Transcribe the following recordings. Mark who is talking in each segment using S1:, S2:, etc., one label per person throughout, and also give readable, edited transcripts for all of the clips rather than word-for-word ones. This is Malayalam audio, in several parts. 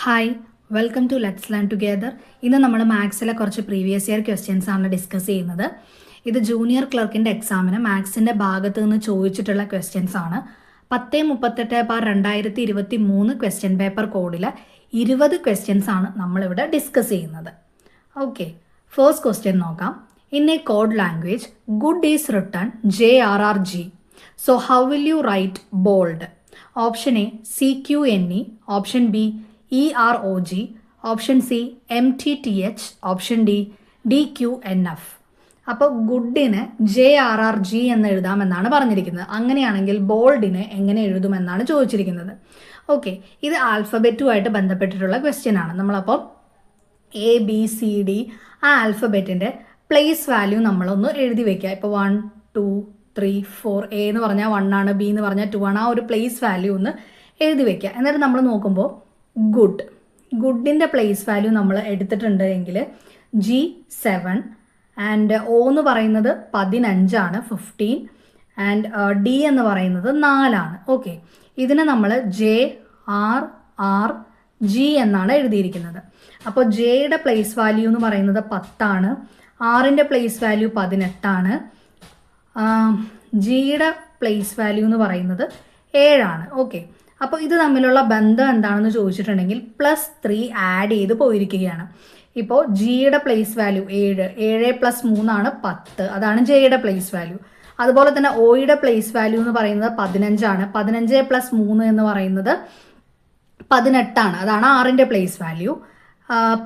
S1: Hi welcome to let's learn together. ഇന്ന് നമ്മൾ മാത്സിലെ കുറച്ച് പ്രീവിയസ് ഇയർ ക്വസ്റ്റ്യൻസ് ആണ് ഡിസ്കസ് ചെയ്യുന്നത്. ഇത് ജൂനിയർ ക്ലർക്കിൻ്റെ എക്സാമിന് മാത്സിൻ്റെ ഭാഗത്ത് നിന്ന് ചോദിച്ചിട്ടുള്ള ക്വസ്റ്റ്യൻസ് ആണ്. 1038/2023 ക്വസ്റ്റ്യൻ പേപ്പർ കോഡിൽ 20 ക്വസ്റ്റ്യൻസ് ആണ് നമ്മളിവിടെ ഡിസ്കസ് ചെയ്യുന്നത്. ഓക്കെ, ഫസ്റ്റ് ക്വസ്റ്റ്യൻ നോക്കാം. In a code language good is written JRRG. So how will you write bold? Option A CQNE, option B EROG, option C MTTH, option D DQNF. അപ്പോൾ ഗുഡിന് JRRG എന്ന് എഴുതാമെന്നാണ് പറഞ്ഞിരിക്കുന്നത്. അങ്ങനെയാണെങ്കിൽ ബോൾഡിന് എങ്ങനെ എഴുതുമെന്നാണ് ചോദിച്ചിരിക്കുന്നത്. ഓക്കെ, ഇത് ആൽഫബറ്റുമായിട്ട് ബന്ധപ്പെട്ടിട്ടുള്ള ക്വസ്റ്റ്യൻ ആണ്. നമ്മളപ്പോൾ ABCD ആ ആൽഫബറ്റിൻ്റെ പ്ലേസ് വാല്യൂ നമ്മളൊന്ന് എഴുതി വെക്കുക. ഇപ്പോൾ 1 2 3 4 A എന്ന് പറഞ്ഞാൽ 1 ആണ്, B എന്ന് പറഞ്ഞാൽ 2 ആണ്. ആ ഒരു പ്ലേസ് വാല്യൂ ഒന്ന് എഴുതി വെക്കുക. എന്നിട്ട് നമ്മൾ നോക്കുമ്പോൾ ഗുഡിൻ്റെ പ്ലേസ് വാല്യൂ നമ്മൾ എടുത്തിട്ടുണ്ട് എങ്കിൽ G7 ആൻഡ് O എന്ന് പറയുന്നത് 15 ആണ്, 15, ആൻഡ് D എന്ന് പറയുന്നത് 4 ആണ്. ഓക്കെ, ഇതിനെ നമ്മൾ JRRG എന്നാണ് എഴുതിയിരിക്കുന്നത്. അപ്പോൾ Jയുടെ പ്ലേസ് വാല്യൂ എന്ന് പറയുന്നത് 10 ആണ്, Rൻ്റെ പ്ലേസ് വാല്യൂ 18 ആണ്, Gയുടെ പ്ലേസ് വാല്യൂ എന്ന് പറയുന്നത് 7 ആണ്. ഓക്കെ, അപ്പോൾ ഇത് തമ്മിലുള്ള ബന്ധം എന്താണെന്ന് ചോദിച്ചിട്ടുണ്ടെങ്കിൽ +3 ആഡ് ചെയ്ത് പോയിരിക്കുകയാണ്. ഇപ്പോൾ Gയുടെ പ്ലേസ് വാല്യൂ 7, 7 + 3 ആണ് 10, അതാണ് Jയുടെ പ്ലേസ് വാല്യൂ. അതുപോലെ തന്നെ Oയുടെ പ്ലേസ് വാല്യൂ എന്ന് പറയുന്നത് 15 ആണ്, 15 + 3 എന്ന് പറയുന്നത് 18 ആണ്, അതാണ് Rൻ്റെ പ്ലേസ് വാല്യൂ.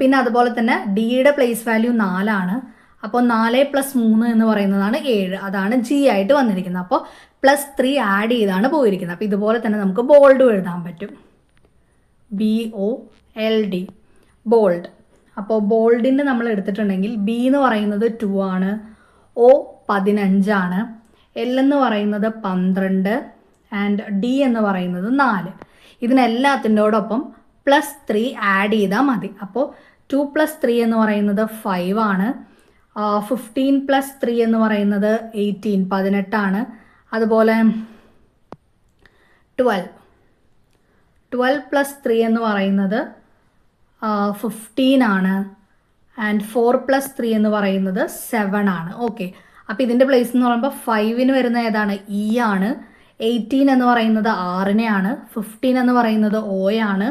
S1: പിന്നെ അതുപോലെ തന്നെ Dയുടെ പ്ലേസ് വാല്യൂ 4 ആണ്, അപ്പോൾ 4 + 3 എന്ന് പറയുന്നതാണ് 7, അതാണ് G ആയിട്ട് വന്നിരിക്കുന്നത്. അപ്പോൾ +3 ആഡ് ചെയ്താണ് പോയിരിക്കുന്നത്. അപ്പോൾ ഇതുപോലെ തന്നെ നമുക്ക് ബോൾഡ് എഴുതാൻ പറ്റും, BOLD, ബോൾഡ്. അപ്പോൾ ബോൾഡിൻ്റെ നമ്മൾ എടുത്തിട്ടുണ്ടെങ്കിൽ B എന്ന് പറയുന്നത് 2 ആണ്, O 15 ആണ്, L എന്ന് പറയുന്നത് 12 ആൻഡ് D എന്ന് പറയുന്നത് 4. ഇതിനെല്ലാത്തിൻ്റെയോടൊപ്പം +3 ആഡ് ചെയ്താൽ മതി. അപ്പോൾ 2 + 3 എന്ന് പറയുന്നത് 5 ആണ്, 15 + 3 എന്ന് പറയുന്നത് 18, 18 ആണ്. അതുപോലെ 12 + 3 എന്ന് പറയുന്നത് 15 ആണ്, ആൻഡ് 4 + 3 എന്ന് പറയുന്നത് 7 ആണ്. ഓക്കെ, അപ്പോൾ ഇതിൻ്റെ പ്ലേസ് എന്ന് പറയുമ്പോൾ 5ന് വരുന്ന ഏതാണ്? E ആണ്, 18 എന്ന് പറയുന്നത് Rനെ ആണ്, 15 എന്ന് പറയുന്നത് O ആണ്,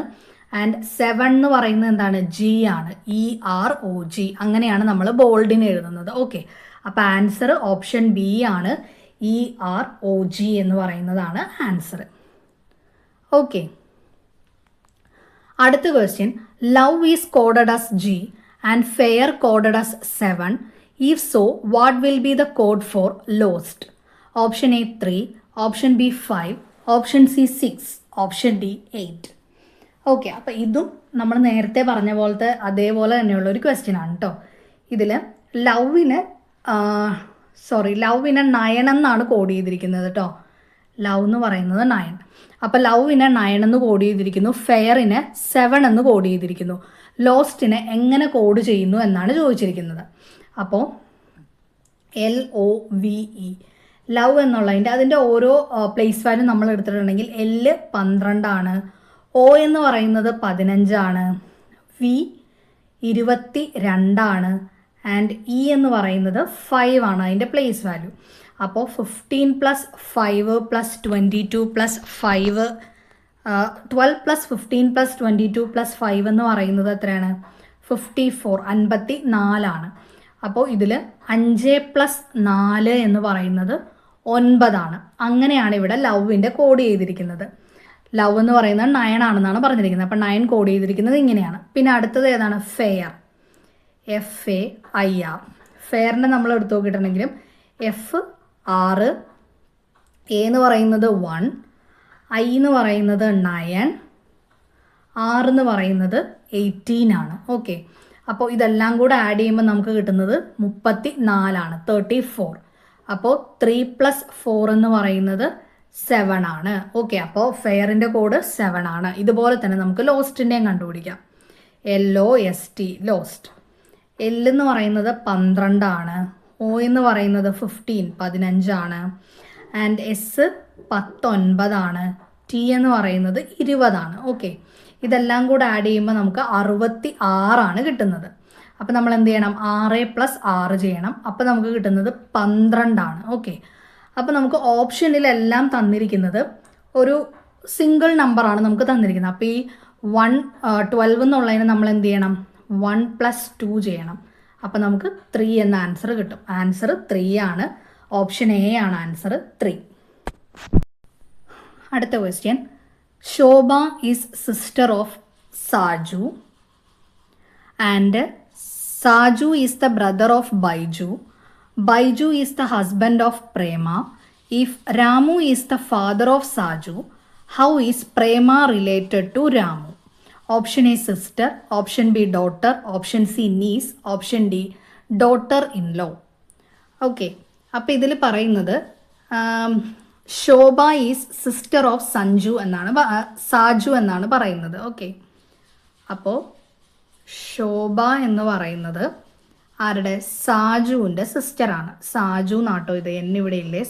S1: ആൻഡ് 7 എന്ന് പറയുന്നത് എന്താണ്? G ആണ്, EROG. അങ്ങനെയാണ് നമ്മൾ ബോൾഡിന് എഴുതുന്നത്. ഓക്കെ, അപ്പോൾ ആൻസർ ഓപ്ഷൻ ബി ആണ്, EROG എന്ന് പറയുന്നതാണ് ആൻസർ. ഓക്കെ, അടുത്ത question. Love is coded as G and fair coded as 7. If so what will be the code for lost? Option A 3, option B 5, option C 6, option D 8. Okay, അപ്പോൾ ഇതും നമ്മൾ നേരത്തെ പറഞ്ഞ പോലത്തെ അതേപോലെ തന്നെയുള്ള ഒരു ക്വസ്റ്റ്യൻ ആണ് കേട്ടോ. ഇതിൽ ലവിന് 9 എന്നാണ് കോഡ് ചെയ്തിരിക്കുന്നത് കേട്ടോ. ലവ് എന്ന് പറയുന്നത് 9. അപ്പോൾ ലവിനെ 9 എന്ന് കോഡ് ചെയ്തിരിക്കുന്നു, ഫെയറിനെ 7 എന്ന് കോഡ് ചെയ്തിരിക്കുന്നു. ലോസ്റ്റിനെ എങ്ങനെ കോഡ് ചെയ്യുന്നു എന്നാണ് ചോദിച്ചിരിക്കുന്നത്. അപ്പോൾ LOVE, ലവ് എന്നുള്ളതിൻ്റെ അതിൻ്റെ ഓരോ പ്ലേസ് വാല്യൂ നമ്മൾ എടുത്തിട്ടുണ്ടെങ്കിൽ L 12 ആണ്, O എന്ന് പറയുന്നത് 15 ആണ്, V 22 ആണ്, ആൻഡ് E എന്ന് പറയുന്നത് 5 ആണ് അതിൻ്റെ പ്ലേസ് വാല്യൂ. അപ്പോൾ 15 + 5 + 22 + 5, 12 + 15 + 22 + 5 എന്ന് പറയുന്നത് എത്രയാണ്? 54, 54 ആണ്. അപ്പോൾ ഇതിൽ 5 + 4 എന്ന് പറയുന്നത് 9 ആണ്. അങ്ങനെയാണ് ഇവിടെ ലവിൻ്റെ കോഡ് ചെയ്തിരിക്കുന്നത്. ലവ് എന്ന് പറയുന്നത് 9 ആണെന്നാണ് പറഞ്ഞിരിക്കുന്നത്. അപ്പോൾ 9 കോഡ് ചെയ്തിരിക്കുന്നത് ഇങ്ങനെയാണ്. പിന്നെ അടുത്തത് ഏതാണ്? Fair, FAIR. ഫെയറിനെ നമ്മൾ എടുത്തു നോക്കിയിട്ടുണ്ടെങ്കിലും F 6, A എന്ന് പറയുന്നത് 1, I എന്ന് പറയുന്നത് 9, R എന്ന് പറയുന്നത് 18 ആണ്. ഓക്കെ, അപ്പോൾ ഇതെല്ലാം കൂടെ ആഡ് ചെയ്യുമ്പോൾ നമുക്ക് കിട്ടുന്നത് 34 ആണ്, 34. അപ്പോൾ 3 + 4 എന്ന് പറയുന്നത് 7 ആണ്. ഓക്കെ, അപ്പോൾ ഫെയറിൻ്റെ കോഡ് 7 ആണ്. ഇതുപോലെ തന്നെ നമുക്ക് ലോസ്റ്റിൻ്റെയും കണ്ടുപിടിക്കാം, LOST, ലോസ്റ്റ്. L എന്ന് പറയുന്നത് 12 ആണ്, O എന്ന് പറയുന്നത് 15 ആണ്, ആൻഡ് S 19 ആണ്, T എന്ന് പറയുന്നത് 20 ആണ്. ഓക്കെ, ഇതെല്ലാം കൂടെ ആഡ് ചെയ്യുമ്പോൾ നമുക്ക് 66 കിട്ടുന്നത്. അപ്പോൾ നമ്മൾ എന്ത് ചെയ്യണം? 6+6 ചെയ്യണം. അപ്പോൾ നമുക്ക് കിട്ടുന്നത് 12. ഓക്കെ, അപ്പോൾ നമുക്ക് ഓപ്ഷനിലെല്ലാം തന്നിരിക്കുന്നത് ഒരു സിംഗിൾ നമ്പറാണ് നമുക്ക് തന്നിരിക്കുന്നത്. അപ്പോൾ ഈ 12 എന്നുള്ളതിന് നമ്മൾ എന്ത് ചെയ്യണം? 1+2 ചെയ്യണം. അപ്പോൾ നമുക്ക് 3 എന്ന ആൻസർ കിട്ടും. ആൻസർ 3 ആണ്. ഓപ്ഷൻ എ ആണ് ആൻസർ 3. അടുത്ത question. Shobha is sister of Saju and Saju is the brother of Baiju. Baiju is the husband of Prema. If Ramu is the father of Saju, how is Prema related to Ramu? Option A sister, option B daughter, option C niece, option D daughter in law. Okay, അപ്പോൾ ഇതിൽ പറയുന്നത് Shobha is sister of Saju എന്നാണ് പറയുന്നത്. ഓക്കെ, അപ്പോൾ ശോഭ എന്ന് പറയുന്നത് ആരുടെ? സാജുവിൻ്റെ സിസ്റ്ററാണ്. സാജു നാട്ടോ, ഇത് എന്നിവിടെ ഇല്ലേ?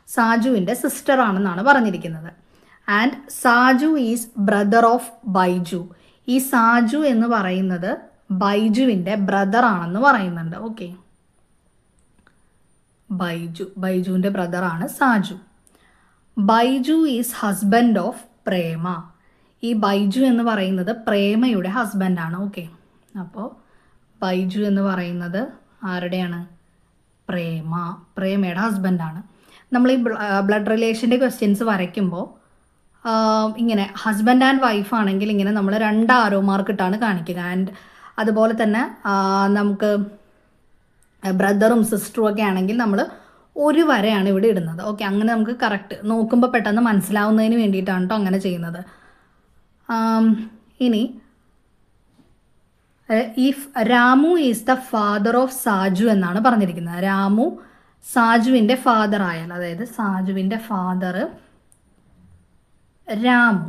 S1: സാജുവിൻ്റെ സിസ്റ്റർ ആണെന്നാണ് പറഞ്ഞിരിക്കുന്നത്. And Saju is brother of Baiju. ഈ സാജു എന്ന് പറയുന്നത് ബൈജുവിൻ്റെ ബ്രദർ ആണെന്ന് പറയുന്നുണ്ട്. ഓക്കെ, ബൈജുവിൻ്റെ ബ്രദറാണ് Saju. Baiju is husband of Prema. ഈ ബൈജു എന്ന് പറയുന്നത് പ്രേമയുടെ ഹസ്ബൻഡാണ്. ഓക്കെ, അപ്പോൾ ബൈജു എന്ന് പറയുന്നത് ആരുടെയാണ്? പ്രേമയുടെ ഹസ്ബൻഡാണ്. നമ്മൾ ഈ ബ്ലഡ് റിലേഷൻ്റെ ക്വസ്റ്റ്യൻസ് വരയ്ക്കുമ്പോൾ ഇങ്ങനെ ഹസ്ബൻഡ് ആൻഡ് വൈഫ് ആണെങ്കിൽ ഇങ്ങനെ നമ്മൾ 2 ആരോ മാർക്ക് ഇട്ടാണ് കാണിക്കുക. ആൻഡ് അതുപോലെ തന്നെ നമുക്ക് ബ്രദറും സിസ്റ്ററും ഒക്കെ ആണെങ്കിൽ നമ്മൾ 1 വരെയാണ് ഇവിടെ ഇടുന്നത്. ഓക്കെ, അങ്ങനെ നമുക്ക് കറക്റ്റ് നോക്കുമ്പോൾ പെട്ടെന്ന് മനസ്സിലാവുന്നതിന് വേണ്ടിയിട്ടാണ് കേട്ടോ അങ്ങനെ ചെയ്യുന്നത്. ഇനി if Ramu is the father of Saju എന്നാണ് പറഞ്ഞിരിക്കുന്നത്. രാമു സാജുവിൻ്റെ ഫാദർ ആയാൽ, അതായത് സാജുവിൻ്റെ ഫാദർ രാമു,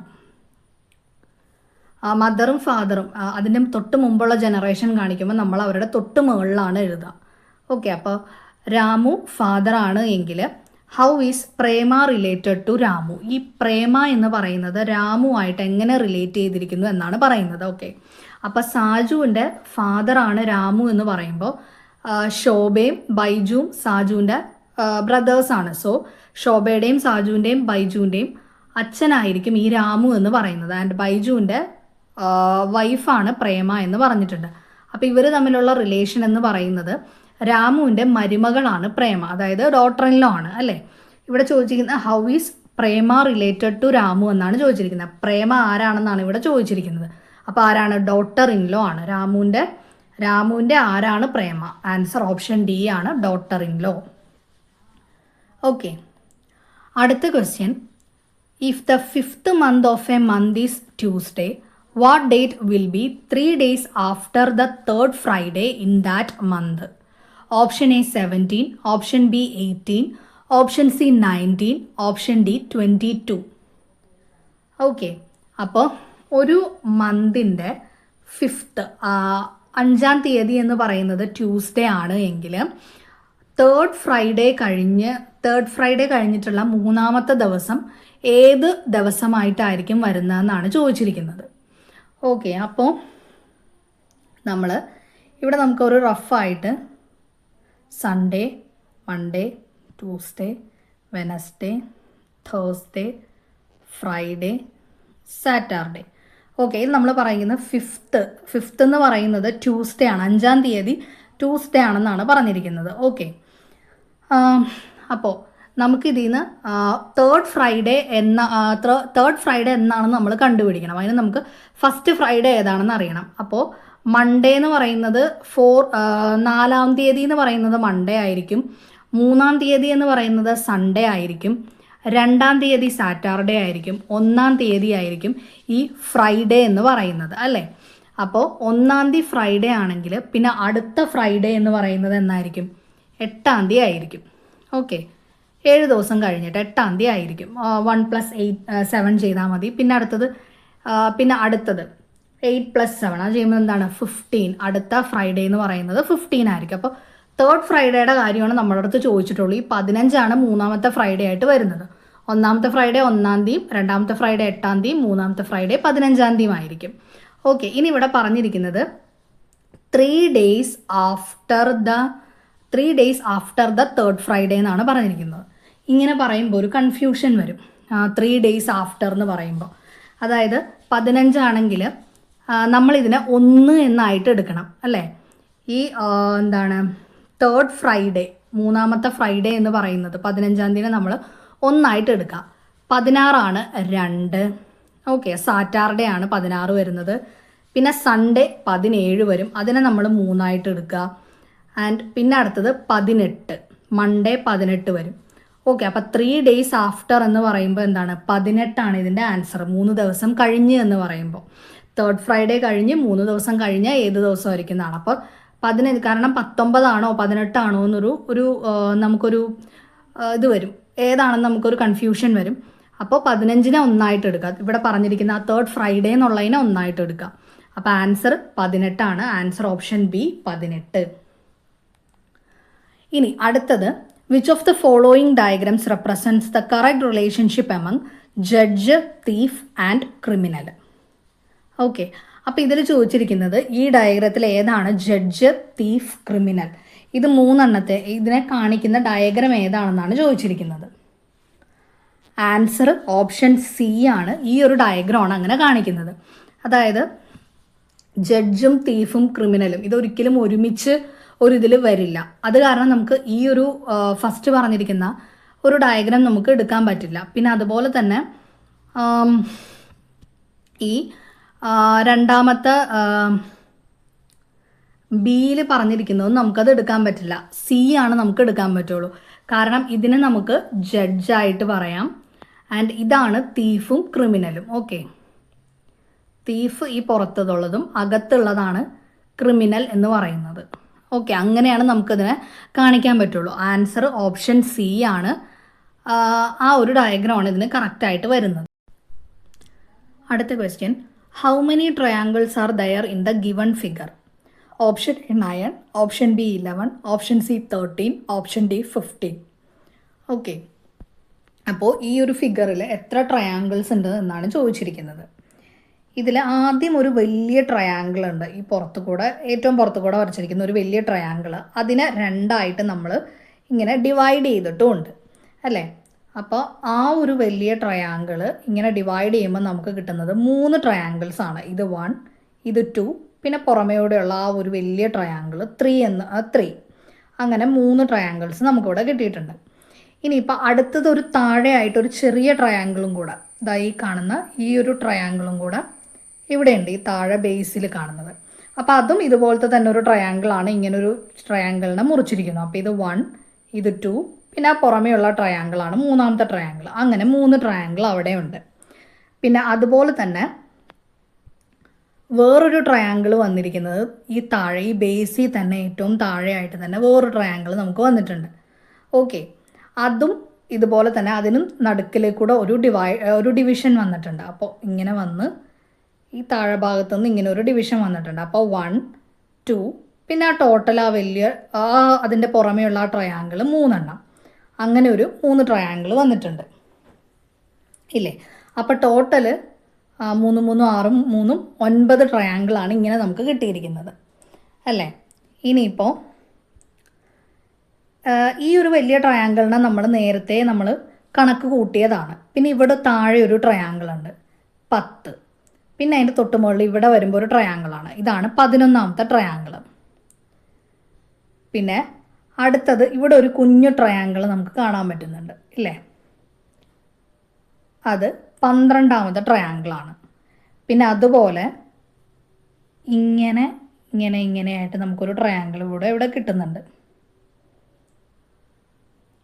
S1: മദറും ഫാദറും അതിൻ്റെ തൊട്ട് മുമ്പുള്ള ജനറേഷൻ കാണിക്കുമ്പോൾ നമ്മൾ അവരുടെ തൊട്ട് മുകളിലാണ് എഴുതുക. ഓക്കെ, അപ്പോൾ രാമു ഫാദർ ആണ് എങ്കിൽ how is Prema related to Ramu? ഈ പ്രേമ എന്ന് പറയുന്നത് രാമുവായിട്ട് എങ്ങനെ റിലേറ്റ് ചെയ്തിരിക്കുന്നു എന്നാണ് പറയുന്നത്. ഓക്കെ, അപ്പോൾ സാജുവിൻ്റെ ഫാദറാണ് രാമു എന്ന് പറയുമ്പോൾ ശോഭയും ബൈജുവും സാജുവിൻ്റെ ബ്രദേഴ്സാണ്. സോ ശോഭയുടെയും സാജുവിൻ്റെയും ബൈജുവിൻ്റെയും അച്ഛനായിരിക്കും ഈ രാമു എന്ന് പറയുന്നത്. ആൻഡ് ബൈജുവിൻ്റെ വൈഫാണ് പ്രേമ എന്ന് പറഞ്ഞിട്ടുണ്ട്. അപ്പോൾ ഇവർ തമ്മിലുള്ള റിലേഷൻ എന്ന് പറയുന്നത് രാമുവിൻ്റെ മരുമകളാണ് പ്രേമ, അതായത് ഡോട്ടർ ഇൻ ലോ ആണ് അല്ലേ. ഇവിടെ ചോദിച്ചിരിക്കുന്നത് how is Prema related to Ramu എന്നാണ് ചോദിച്ചിരിക്കുന്നത്. പ്രേമ ആരാണെന്നാണ് ഇവിടെ ചോദിച്ചിരിക്കുന്നത്. അപ്പോൾ ആരാണ്? ഡോട്ടർ ഇൻ ലോ ആണ്. രാമുവിൻ്റെ ആരാണ് പ്രേമ? ആൻസർ ഓപ്ഷൻ ഡി ആണ്, ഡോട്ടർ ഇൻ ലോ. ഓക്കെ, അടുത്ത question. If the 5th month of a month is Tuesday, what date will be 3 days after the 3rd Friday in that month? Option A 17, option B 18, option C 19, option D 22. Okay, അപ്പോൾ ഒരു മന്തിൻ്റെ 5th 5ാം തീയതി എന്ന് പറയുന്നത് ട്യൂസ്ഡേ ആണ് എങ്കിൽ 3rd ഫ്രൈഡേ കഴിഞ്ഞിട്ടുള്ള 3ാമത്തെ ദിവസം ഏത് ദിവസമായിട്ടായിരിക്കും വരുന്നതെന്നാണ് ചോദിച്ചിരിക്കുന്നത്. ഓക്കെ, അപ്പോൾ നമ്മൾ ഇവിടെ നമുക്കൊരു റഫായിട്ട് Sunday, Monday, Tuesday, Wednesday, Thursday, Friday, Saturday. Okay, ഇത് നമ്മൾ പറയുന്നത് 5th എന്ന് പറയുന്നത് ട്യൂസ്ഡേ ആണ്. 5ാം തീയതി ട്യൂസ്ഡേ ആണെന്നാണ് പറഞ്ഞിരിക്കുന്നത്. ഓക്കെ, അപ്പോൾ നമുക്കിതിൽ നിന്ന് 3rd ഫ്രൈഡേ എന്നാണെന്ന് നമ്മൾ കണ്ടുപിടിക്കണം. അതിന് നമുക്ക് ഫസ്റ്റ് ഫ്രൈഡേ ഏതാണെന്ന് അറിയണം. അപ്പോൾ മൺഡേ എന്ന് പറയുന്നത് 4ാം തീയതി എന്ന് പറയുന്നത് മൺഡേ ആയിരിക്കും. 3ാം തീയതി എന്ന് പറയുന്നത് സൺഡേ ആയിരിക്കും. 2ാം തീയതി സാറ്റർഡേ ആയിരിക്കും. 1ാം തീയതി ആയിരിക്കും ഈ ഫ്രൈഡേ എന്ന് പറയുന്നത് അല്ലേ. അപ്പോൾ 1ാം തീയതി ഫ്രൈഡേ ആണെങ്കിൽ പിന്നെ അടുത്ത ഫ്രൈഡേ എന്ന് പറയുന്നത് എന്നായിരിക്കും? 8ാം തീയതി ആയിരിക്കും. ഓക്കെ, 7 ദിവസം കഴിഞ്ഞിട്ട് 8ാം തീയതി ആയിരിക്കും. 1 + 7 ചെയ്താൽ മതി. പിന്നെ അടുത്തത് 8 + 7 അത് ചെയ്യുമ്പോൾ എന്താണ്? 15. അടുത്ത ഫ്രൈഡേ എന്ന് പറയുന്നത് 15 ആയിരിക്കും. അപ്പോൾ 3rd ഫ്രൈഡേയുടെ കാര്യമാണ് നമ്മുടെ അടുത്ത് ചോദിച്ചിട്ടുള്ളൂ. ഈ 15 ആണ് 3ാമത്തെ ഫ്രൈഡേ ആയിട്ട് വരുന്നത്. ഒന്നാമത്തെ ഫ്രൈഡേ 1-ാം തീയതി, രണ്ടാമത്തെ ഫ്രൈഡേ 8-ാം തീയതി, മൂന്നാമത്തെ ഫ്രൈഡേ 15-ാം തീയതി ആയിരിക്കും. ഓക്കെ, ഇനി ഇവിടെ പറഞ്ഞിരിക്കുന്നത് 3 days after the third Friday എന്നാണ് പറഞ്ഞിരിക്കുന്നത്. ഇങ്ങനെ പറയുമ്പോൾ ഒരു കൺഫ്യൂഷൻ വരും. 3 days ആഫ്റ്റർ എന്ന് പറയുമ്പോൾ, അതായത് 15 ആണെങ്കിൽ നമ്മളിതിനെ 1 എന്നായിട്ട് എടുക്കണം അല്ലേ. ഈ തേർഡ് ഫ്രൈഡേ, മൂന്നാമത്തെ ഫ്രൈഡേ എന്ന് പറയുന്നത് 15-ാം തീയതി നമ്മൾ 1 എടുക്കാം. 16 2. ഓക്കെ, സാറ്റർഡേ ആണ് 16 വരുന്നത്. പിന്നെ സൺഡേ 17 വരും, അതിനെ നമ്മൾ 3 എടുക്കുക. ആൻഡ് പിന്നെ അടുത്തത് 18, മൺഡേ 18 വരും. ഓക്കെ, അപ്പോൾ 3 days ആഫ്റ്റർ എന്ന് പറയുമ്പോൾ 18 ഇതിൻ്റെ ആൻസർ. 3 ദിവസം കഴിഞ്ഞ് എന്ന് പറയുമ്പോൾ, തേർഡ് ഫ്രൈഡേ കഴിഞ്ഞ് 3 ദിവസം കഴിഞ്ഞാൽ ഏത് ദിവസമായിരിക്കും എന്നാണ്. അപ്പോൾ 15, കാരണം 19 18 എന്നൊരു നമുക്കൊരു ഇത് വരും, ഏതാണെന്ന് നമുക്കൊരു കൺഫ്യൂഷൻ വരും. അപ്പോൾ 15-നെ 1 എടുക്കുക. ഇവിടെ പറഞ്ഞിരിക്കുന്ന ആ തേർഡ് ഫ്രൈഡേ എന്നുള്ളതിനെ 1 എടുക്കുക. അപ്പോൾ ആൻസർ 18. Answer option B 18. ഇനി അടുത്തത്, which of the following diagrams represents the correct relationship among judge, thief and criminal. Okay, അപ്പോൾ ഇതിൽ ചോദിച്ചിരിക്കുന്നത് ഈ ഡയഗ്രത്തിൽ ഏതാണ് ജഡ്ജ്, തീഫ്, ക്രിമിനൽ. ഇത് 3 ഇതിനെ കാണിക്കുന്ന ഡയഗ്രം ഏതാണെന്നാണ് ചോദിച്ചിരിക്കുന്നത്. ആൻസർ ഓപ്ഷൻ സി ആണ്. ഈ ഒരു ഡയഗ്രമാണ് അങ്ങനെ കാണിക്കുന്നത്. അതായത് ജഡ്ജും തീഫും ക്രിമിനലും ഇതൊരിക്കലും ഒരുമിച്ച് ഒരു ഇതിൽ വരില്ല. അത് കാരണം നമുക്ക് ഈ ഒരു ഫസ്റ്റ് പറഞ്ഞിരിക്കുന്ന ഒരു ഡയഗ്രാം നമുക്ക് എടുക്കാൻ പറ്റില്ല. പിന്നെ അതുപോലെ തന്നെ ഈ രണ്ടാമത്തെ ബിയിൽ പറഞ്ഞിരിക്കുന്നത് നമുക്കത് എടുക്കാൻ പറ്റില്ല. സി ആണ് നമുക്ക് എടുക്കാൻ പറ്റുള്ളൂ. കാരണം ഇതിനെ നമുക്ക് ജഡ്ജായിട്ട് പറയാം. ആൻഡ് ഇതാണ് തീഫും ക്രിമിനലും. ഓക്കെ, തീഫ് ഈ പുറത്തുള്ളതും അകത്തുള്ളതാണ് ക്രിമിനൽ എന്ന് പറയുന്നത്. ഓക്കെ, അങ്ങനെയാണ് നമുക്കതിനെ കാണിക്കാൻ പറ്റുള്ളൂ. ആൻസർ ഓപ്ഷൻ സി ആണ്. ആ ഒരു ഡയഗ്രമാണ് ഇതിന് കറക്റ്റായിട്ട് വരുന്നത്. അടുത്ത question, how many triangles are there in the given figure? Option A 9, option B 11, option C 13, option D 15. Okay, അപ്പോൾ ഈ ഒരു ഫിഗറിൽ എത്ര ട്രയാങ്കിൾസ് ഉണ്ട് എന്നാണ് ചോദിച്ചിരിക്കുന്നത്. ഇതിൽ ആദ്യം ഒരു വലിയ ട്രയാങ്കിൾ ഉണ്ട്, ഈ ഏറ്റവും പുറത്തു കൂടെ വരച്ചിരിക്കുന്ന ഒരു വലിയ ട്രയാങ്കിൾ. അതിനെ 2 നമ്മൾ ഇങ്ങനെ ഡിവൈഡ് ചെയ്തിട്ടുമുണ്ട് അല്ലേ. അപ്പോൾ ആ ഒരു വലിയ ട്രയാങ്കിൾ ഇങ്ങനെ ഡിവൈഡ് ചെയ്യുമ്പോൾ നമുക്ക് കിട്ടുന്നത് 3 ട്രയാങ്കിൾസ് ആണ്. ഇത് 1, ഇത് 2, പിന്നെ പുറമെയോടെയുള്ള ആ ഒരു വലിയ ട്രയാങ്കിൾ 3. അങ്ങനെ 3 ട്രയാങ്കിൾസ് നമുക്കിവിടെ കിട്ടിയിട്ടുണ്ട്. ഇനിയിപ്പോൾ അടുത്തത് ഒരു താഴെയായിട്ട് ഒരു ചെറിയ ട്രയാങ്കിളും കൂടെ, ഈ കാണുന്ന ഈ ഒരു ട്രയാങ്കിളും കൂടെ ഇവിടെയുണ്ട്, ഈ താഴെ ബേസിൽ കാണുന്നത്. അപ്പോൾ അതും ഇതുപോലത്തെ തന്നെ ഒരു ട്രയാങ്കിളാണ്. ഇങ്ങനൊരു ട്രയാങ്കിളിനെ മുറിച്ചിരിക്കുന്നു. അപ്പോൾ ഇത് 1, ഇത് 2, പിന്നെ ആ പുറമെയുള്ള ട്രയാങ്കിളാണ് 3ാമത്തെ ട്രയാങ്കിൾ. അങ്ങനെ 3 ട്രയാങ്കിൾ അവിടെയുണ്ട്. പിന്നെ അതുപോലെ തന്നെ വേറൊരു ട്രയാങ്കിൾ വന്നിരിക്കുന്നത് ഈ താഴെ, ഈ ബേസിൽ തന്നെ ഏറ്റവും താഴെയായിട്ട് തന്നെ വേറൊരു ട്രയാങ്കിൾ നമുക്ക് വന്നിട്ടുണ്ട്. ഓക്കെ, അതും ഇതുപോലെ തന്നെ അതിനും നടുക്കിലേക്കൂടെ ഒരു ഡിവിഷൻ വന്നിട്ടുണ്ട്. അപ്പോൾ ഇങ്ങനെ വന്ന് ഈ താഴെ ഭാഗത്തു നിന്ന് ഇങ്ങനെ ഒരു ഡിവിഷൻ വന്നിട്ടുണ്ട്. അപ്പോൾ 1, 2, പിന്നെ ആ ടോട്ടൽ ആ വലിയ അതിൻ്റെ പുറമെയുള്ള ആ ട്രയാങ്കിൾ 3. അങ്ങനെ ഒരു 3 ട്രയാങ്കിൾ വന്നിട്ടുണ്ട് ഇല്ലേ. അപ്പോൾ ടോട്ടൽ 3, 3, 6, 3, 9 ട്രയാങ്കിളാണ് ഇങ്ങനെ നമുക്ക് കിട്ടിയിരിക്കുന്നത് അല്ലേ. ഇനിയിപ്പോൾ ഈ ഒരു വലിയ ട്രയാങ്കിളിനെ നമ്മൾ നേരത്തെ കണക്ക് കൂട്ടിയതാണ്. പിന്നെ ഇവിടെ താഴെ ഒരു ട്രയാങ്കിൾ ഉണ്ട് 10. പിന്നെ അതിൻ്റെ തൊട്ട് മുകളിൽ ഇവിടെ വരുമ്പോൾ ഒരു ട്രയാങ്കിളാണ്. ഇതാണ് 11ാമത്തെ ട്രയാങ്കിൾ. പിന്നെ അടുത്തത് ഇവിടെ ഒരു കുഞ്ഞു ട്രയാങ്കിൾ നമുക്ക് കാണാൻ പറ്റുന്നുണ്ട് ഇല്ലേ. അത് 12ാമത്തെ ട്രയാങ്കിളാണ്. പിന്നെ അതുപോലെ ഇങ്ങനെയായിട്ട് നമുക്കൊരു ട്രയാങ്കിൾ ഇവിടെ കിട്ടുന്നുണ്ട്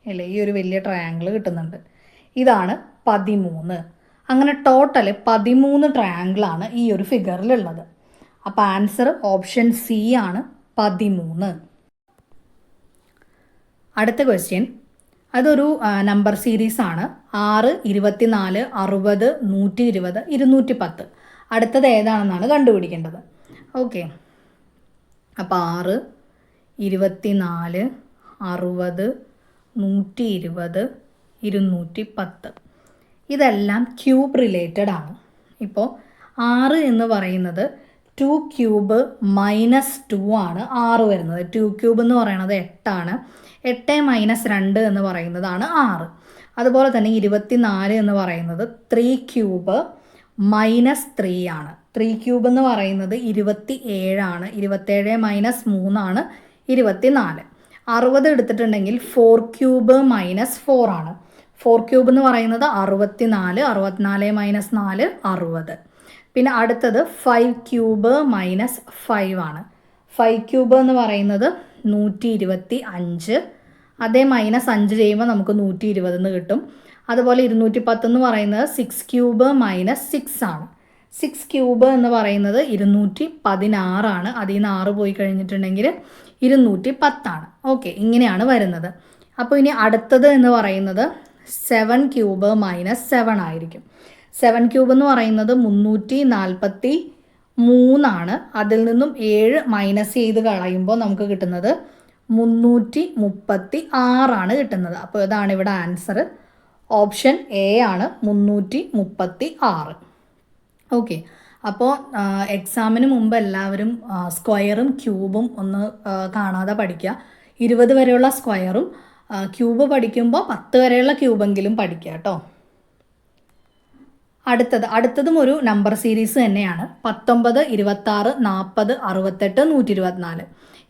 S1: അല്ലേ. ഈ ഒരു വലിയ ട്രയാങ്കിൾ കിട്ടുന്നുണ്ട്. ഇതാണ് 13. അങ്ങനെ ടോട്ടൽ 13 ട്രയാങ്കിളാണ് ഈ ഒരു ഫിഗറിലുള്ളത്. അപ്പോൾ ആൻസർ ഓപ്ഷൻ സി ആണ് 13. അടുത്ത ക്വസ്റ്റ്യൻ, അതൊരു നമ്പർ സീരീസ് ആണ്. 6, 24, 60, 120, 210. അടുത്തത് ഏതാണെന്നാണ് കണ്ടുപിടിക്കേണ്ടത്. ഓക്കെ, അപ്പോൾ 6, 24, 60, 120, 210. ഇതെല്ലാം ക്യൂബ് റിലേറ്റഡ് ആണ്. ഇപ്പോൾ 6 എന്ന് പറയുന്നത് 2 ക്യൂബ് മൈനസ് 2 ആണ് 6 വരുന്നത്. 2 ക്യൂബ് എന്ന് പറയുന്നത് 8 ആണ്. 8 മൈനസ് 2 എന്ന് പറയുന്നതാണ് 6. അതുപോലെ തന്നെ 24 എന്ന് പറയുന്നത് 3 ക്യൂബ് മൈനസ് 3 ആണ്. 3 ക്യൂബ് എന്ന് പറയുന്നത് 27 ആണ്. 27 മൈനസ് 3 ആണ് 24. 60 എടുത്തിട്ടുണ്ടെങ്കിൽ 4 ക്യൂബ് മൈനസ് 4 ആണ്. 4 ക്യൂബ് എന്ന് പറയുന്നത് 64. 64 മൈനസ് 4 60. പിന്നെ അടുത്തത് 5 ക്യൂബ് മൈനസ് 5 ആണ്. 5 ക്യൂബ് എന്ന് പറയുന്നത് 125. അതേ മൈനസ് 5 ചെയ്യുമ്പോൾ നമുക്ക് 120 എന്ന് കിട്ടും. അതുപോലെ 210 എന്ന് പറയുന്നത് 6 ക്യൂബ് മൈനസ് 6 ആണ്. 6 ക്യൂബ് എന്ന് പറയുന്നത് 216 ആണ്. അതിൽ നിന്ന് 6 പോയി കഴിഞ്ഞിട്ടുണ്ടെങ്കിൽ 210 ആണ്. ഓക്കെ, ഇങ്ങനെയാണ് വരുന്നത്. അപ്പോൾ ഇനി അടുത്തത് എന്ന് പറയുന്നത് 7 ക്യൂബ് മൈനസ് 7 ആയിരിക്കും. 7 ക്യൂബ് എന്ന് പറയുന്നത് 343 ആണ്. അതിൽ നിന്നും 7 മൈനസ് ചെയ്ത് കളയുമ്പോൾ നമുക്ക് കിട്ടുന്നത് 336 ആണ് കിട്ടുന്നത്. അപ്പോൾ ഇതാണ് ഇവിടെ ആൻസർ. ഓപ്ഷൻ എ ആണ് 336. ഓക്കെ, അപ്പോൾ എക്സാമിന് മുമ്പ് എല്ലാവരും സ്ക്വയറും ക്യൂബും ഒന്ന് കാണാതെ പഠിക്കുക. 20 വരെയുള്ള സ്ക്വയറും ക്യൂബ് പഠിക്കുമ്പോൾ 10 വരെയുള്ള ക്യൂബെങ്കിലും പഠിക്കുക കേട്ടോ. അടുത്തതും ഒരു നമ്പർ സീരീസ് തന്നെയാണ്. 19, 26, 40, 68, 124.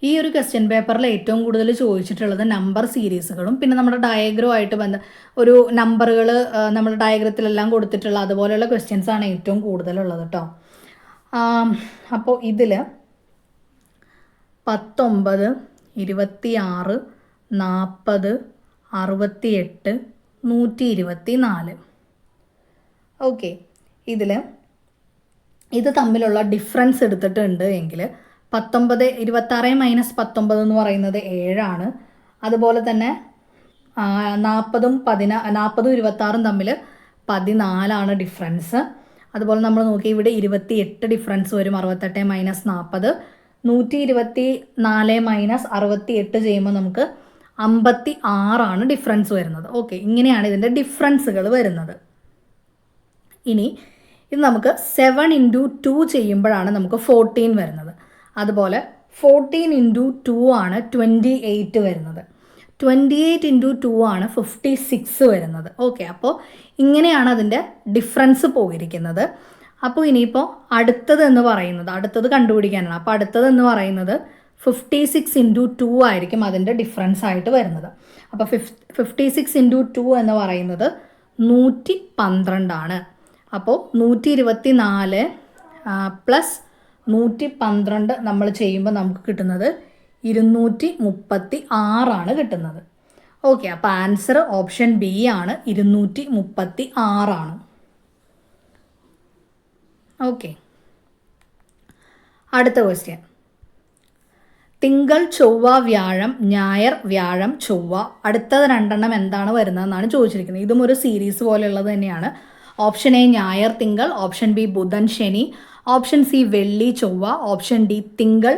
S1: ഈ ഒരു ക്വസ്റ്റ്യൻ പേപ്പറിൽ ഏറ്റവും കൂടുതൽ ചോദിച്ചിട്ടുള്ളത് നമ്പർ സീരീസുകളും പിന്നെ നമ്മുടെ ഡയഗ്രമായിട്ട് ഒരു നമ്പറുകൾ നമ്മുടെ ഡയഗ്രത്തിലെല്ലാം കൊടുത്തിട്ടുള്ള അതുപോലെയുള്ള ക്വസ്റ്റ്യൻസ് ആണ് ഏറ്റവും കൂടുതലുള്ളത് കേട്ടോ. അപ്പോൾ ഇതിൽ 19, 26, 40, 68, 124. ഓക്കെ, ഇത് തമ്മിലുള്ള ഡിഫറൻസ് എടുത്തിട്ടുണ്ട് എങ്കിൽ 19, 26 മൈനസ് 19 എന്ന് പറയുന്നത് 7 ആണ്. അതുപോലെ തന്നെ 40, 26 തമ്മിൽ 14 ഡിഫറൻസ്. അതുപോലെ നമ്മൾ നോക്കി ഇവിടെ 28 ഡിഫറൻസ് വരും. 68 മൈനസ് 40, 124 മൈനസ് 68 ചെയ്യുമ്പോൾ നമുക്ക് 56 ഡിഫറൻസ് വരുന്നത്. ഓക്കെ, ഇങ്ങനെയാണ് ഇതിൻ്റെ ഡിഫറൻസുകൾ വരുന്നത്. ഇനി ഇത് നമുക്ക് 7 ഇൻറ്റു 2 ചെയ്യുമ്പോഴാണ് നമുക്ക് 14 വരുന്നത്. അതുപോലെ 14 ഇൻറ്റു 2 ആണ് 28 വരുന്നത്. 28 ഇൻറ്റു 2 ആണ് 56 വരുന്നത്. ഓക്കെ, അപ്പോൾ ഇങ്ങനെയാണ് അതിൻ്റെ ഡിഫറൻസ് പോയിരിക്കുന്നത്. അപ്പോൾ ഇനിയിപ്പോൾ അടുത്തത് കണ്ടുപിടിക്കാനാണ്. അപ്പോൾ അടുത്തത് എന്ന് പറയുന്നത് 56 ഇൻറ്റു 2 ആയിരിക്കും അതിൻ്റെ ഡിഫറൻസ് ആയിട്ട് വരുന്നത്. അപ്പോൾ 56 ഇൻറ്റു 2 എന്ന് പറയുന്നത് 112 ആണ്. അപ്പോൾ 124 പ്ലസ് 112 നമ്മൾ ചെയ്യുമ്പോൾ നമുക്ക് കിട്ടുന്നത് 236 ആണ് കിട്ടുന്നത്. ഓക്കെ, അപ്പോൾ ആൻസർ ഓപ്ഷൻ ബി ആണ്, 236 ആണ്. ഓക്കെ, അടുത്ത ക്വസ്റ്റ്യൻ. തിങ്കൾ, ചൊവ്വ, വ്യാഴം, ഞായർ, വ്യാഴം, ചൊവ്വ. അടുത്തത് 2 എന്താണ് വരുന്നതെന്നാണ് ചോദിച്ചിരിക്കുന്നത്. ഇതും ഒരു സീരീസ് പോലെയുള്ളത് തന്നെയാണ്. ഓപ്ഷൻ എ ഞായർ, തിങ്കൾ. ഓപ്ഷൻ ബി ബുധൻ, ശനി. ഓപ്ഷൻ സി വെള്ളി, ചൊവ്വ. ഓപ്ഷൻ ഡി തിങ്കൾ.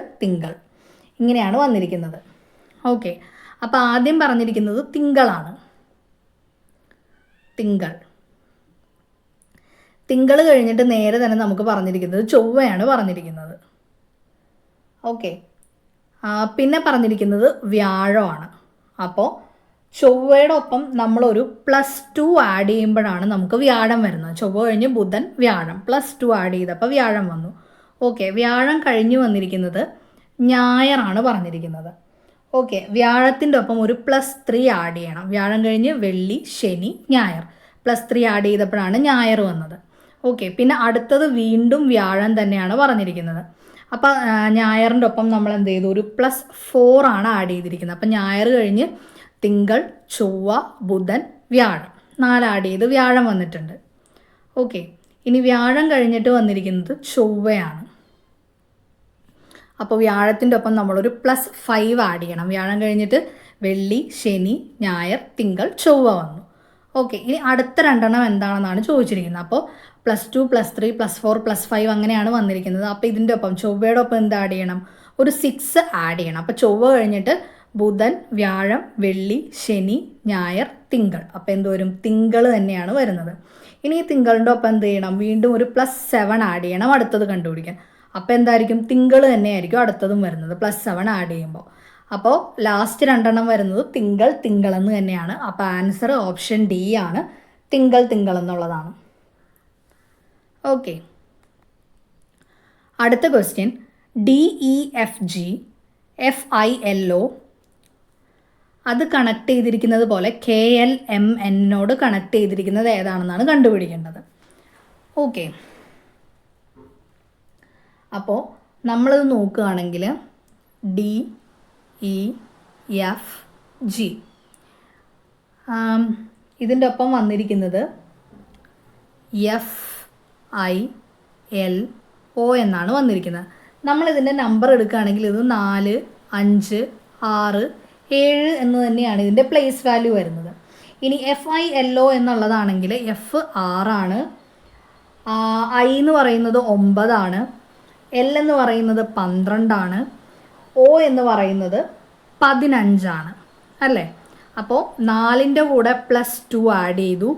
S1: ഇങ്ങനെയാണ് വന്നിരിക്കുന്നത്. ഓക്കെ, അപ്പോൾ ആദ്യം പറഞ്ഞിരിക്കുന്നത് തിങ്കളാണ്. തിങ്കൾ കഴിഞ്ഞിട്ട് നേരെ തന്നെ നമുക്ക് പറഞ്ഞിരിക്കുന്നത് ചൊവ്വയാണ് പറഞ്ഞിരിക്കുന്നത്. ഓക്കെ, പിന്നെ പറഞ്ഞിരിക്കുന്നത് വ്യാഴമാണ്. അപ്പോൾ ചൊവ്വയുടെ ഒപ്പം നമ്മളൊരു +2 ആഡ് ചെയ്യുമ്പോഴാണ് നമുക്ക് വ്യാഴം വരുന്നത്. ചൊവ്വ കഴിഞ്ഞ് ബുധൻ, വ്യാഴം, +2 ആഡ് ചെയ്തപ്പോൾ വ്യാഴം വന്നു. ഓക്കെ, വ്യാഴം കഴിഞ്ഞ് വന്നിരിക്കുന്നത് ഞായറാണ് പറഞ്ഞിരിക്കുന്നത്. ഓക്കെ, വ്യാഴത്തിൻ്റെ ഒപ്പം ഒരു +3 ആഡ് ചെയ്യണം. വ്യാഴം കഴിഞ്ഞ് വെള്ളി, ശനി, ഞായർ, +3 ആഡ് ചെയ്തപ്പോഴാണ് ഞായർ വന്നത്. ഓക്കെ, പിന്നെ അടുത്തത് വീണ്ടും വ്യാഴം തന്നെയാണ് പറഞ്ഞിരിക്കുന്നത്. അപ്പോൾ ഞായറിൻ്റെ ഒപ്പം നമ്മൾ എന്ത് ചെയ്തു, ഒരു +4 ആണ് ആഡ് ചെയ്തിരിക്കുന്നത്. അപ്പം ഞായർ കഴിഞ്ഞ് തിങ്കൾ, ചൊവ്വ, ബുധൻ, വ്യാഴം, 4 ആഡ് ചെയ്ത് വ്യാഴം വന്നിട്ടുണ്ട്. ഓക്കെ, ഇനി വ്യാഴം കഴിഞ്ഞിട്ട് വന്നിരിക്കുന്നത് ചൊവ്വയാണ്. അപ്പോൾ വ്യാഴത്തിൻ്റെ ഒപ്പം നമ്മളൊരു +5 ആഡ് ചെയ്യണം. വ്യാഴം കഴിഞ്ഞിട്ട് വെള്ളി, ശനി, ഞായർ, തിങ്കൾ, ചൊവ്വ വന്നു. ഓക്കെ, ഇനി അടുത്ത 2 എന്താണെന്നാണ് ചോദിച്ചിരിക്കുന്നത്. അപ്പോൾ +2, +3, +4, +5 അങ്ങനെയാണ് വന്നിരിക്കുന്നത്. അപ്പോൾ ഇതിൻ്റെ ഒപ്പം ചൊവ്വയുടെ ഒപ്പം എന്ത് ആഡ് ചെയ്യണം, ഒരു 6 ആഡ് ചെയ്യണം. അപ്പോൾ ചൊവ്വ കഴിഞ്ഞിട്ട് ബുധൻ, വ്യാഴം, വെള്ളി, ശനി, ഞായർ, തിങ്കൾ. അപ്പോൾ എന്തോരും, തിങ്കൾ തന്നെയാണ് വരുന്നത്. ഇനി ഈ തിങ്കളുടെ ഒപ്പം എന്ത് ചെയ്യണം, വീണ്ടും ഒരു +7 ആഡ് ചെയ്യണം അടുത്തത് കണ്ടുപിടിക്കാൻ. അപ്പോൾ എന്തായിരിക്കും, തിങ്കൾ തന്നെയായിരിക്കും അടുത്തതും വരുന്നത് +7 ആഡ് ചെയ്യുമ്പോൾ. അപ്പോൾ ലാസ്റ്റ് 2 വരുന്നത് തിങ്കളെന്ന് തന്നെയാണ്. അപ്പോൾ ആൻസർ ഓപ്ഷൻ ഡി ആണ്, തിങ്കൾ എന്നുള്ളതാണ്. ഓക്കെ, അടുത്ത ക്വസ്റ്റ്യൻ, DEFG FILO അത് കണക്ട് ചെയ്തിരിക്കുന്നത് പോലെ KLMNോട് കണക്ട് ചെയ്തിരിക്കുന്നത് ഏതാണെന്നാണ് കണ്ടുപിടിക്കേണ്ടത്. ഓക്കെ, അപ്പോൾ നമ്മളിത് നോക്കുകയാണെങ്കിൽ DEFG ഇതിൻ്റെ ഒപ്പം വന്നിരിക്കുന്നത് FILO എന്നാണ് വന്നിരിക്കുന്നത്. നമ്മളിതിൻ്റെ നമ്പർ എടുക്കുകയാണെങ്കിൽ ഇത് 4, 5, 6, 7 എന്ന് തന്നെയാണ് ഇതിൻ്റെ പ്ലേസ് വാല്യൂ വരുന്നത്. ഇനി FILO എന്നുള്ളതാണെങ്കിൽ F 6 ആണ്, I എന്ന് പറയുന്നത് 9 ആണ്, L എന്ന് പറയുന്നത് 12 ആണ്, O എന്ന് പറയുന്നത് 15 ആണ് അല്ലേ. അപ്പോൾ 4ൻ്റെ കൂടെ +2 ആഡ് ചെയ്തു.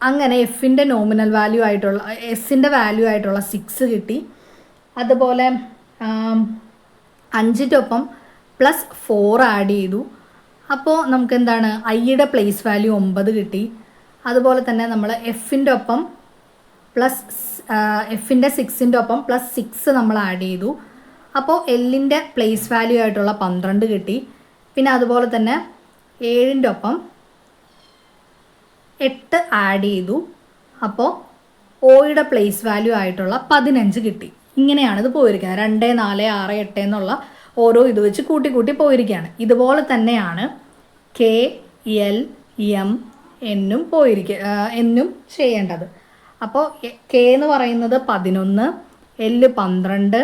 S1: അങ്ങനെ എഫിൻ്റെ നോമിനൽ വാല്യൂ ആയിട്ടുള്ള എസിൻ്റെ വാല്യൂ ആയിട്ടുള്ള 6 കിട്ടി. അതുപോലെ 5ൻ്റെ ഒപ്പം +4 ആഡ് ചെയ്തു. അപ്പോൾ നമുക്ക് എന്താണ്, ഐയുടെ പ്ലേസ് വാല്യൂ 9 കിട്ടി. അതുപോലെ തന്നെ നമ്മൾ എഫിൻ്റെ ഒപ്പം എഫിൻ്റെ 6ൻ്റെ ഒപ്പം +6 നമ്മൾ ആഡ് ചെയ്തു. അപ്പോൾ എല്ലിൻ്റെ പ്ലേസ് വാല്യൂ ആയിട്ടുള്ള 12 കിട്ടി. പിന്നെ അതുപോലെ തന്നെ 7ൻ്റെ ഒപ്പം 8 ആഡ് ചെയ്തു. അപ്പോൾ ഓയുടെ പ്ലേസ് വാല്യൂ ആയിട്ടുള്ള 15 കിട്ടി. ഇങ്ങനെയാണ് ഇത് പോയിരിക്കുന്നത്. 2, 4, 6, 8 എന്നുള്ള ഓരോ ഇത് വെച്ച് കൂട്ടി പോയിരിക്കുകയാണ്. ഇതുപോലെ തന്നെയാണ് KLMNും എന്നും ചെയ്യേണ്ടത്. അപ്പോൾ K എന്ന് പറയുന്നത് 11, L 12,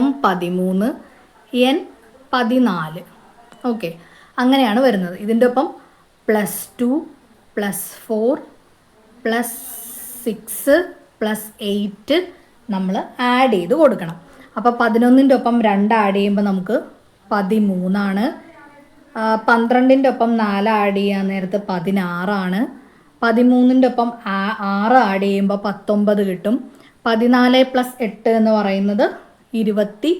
S1: M 13, N 14. ഓക്കെ, അങ്ങനെയാണ് വരുന്നത്. ഇതിൻ്റെ ഒപ്പം +2, +4, +6, +8 നമ്മൾ ആഡ് ചെയ്ത് കൊടുക്കണം. അപ്പോൾ 11ൻ്റെ ഒപ്പം 2 ആഡ് ചെയ്യുമ്പോൾ നമുക്ക് 13 ആണ്. 12ൻ്റെ ഒപ്പം 4 ആഡ് ചെയ്യാൻ നേരത്ത് 16 ആണ്. 13ൻ്റെ ഒപ്പം 6 ആഡ് ചെയ്യുമ്പോൾ 19 കിട്ടും. 14 + 8 എന്ന് പറയുന്നത് 22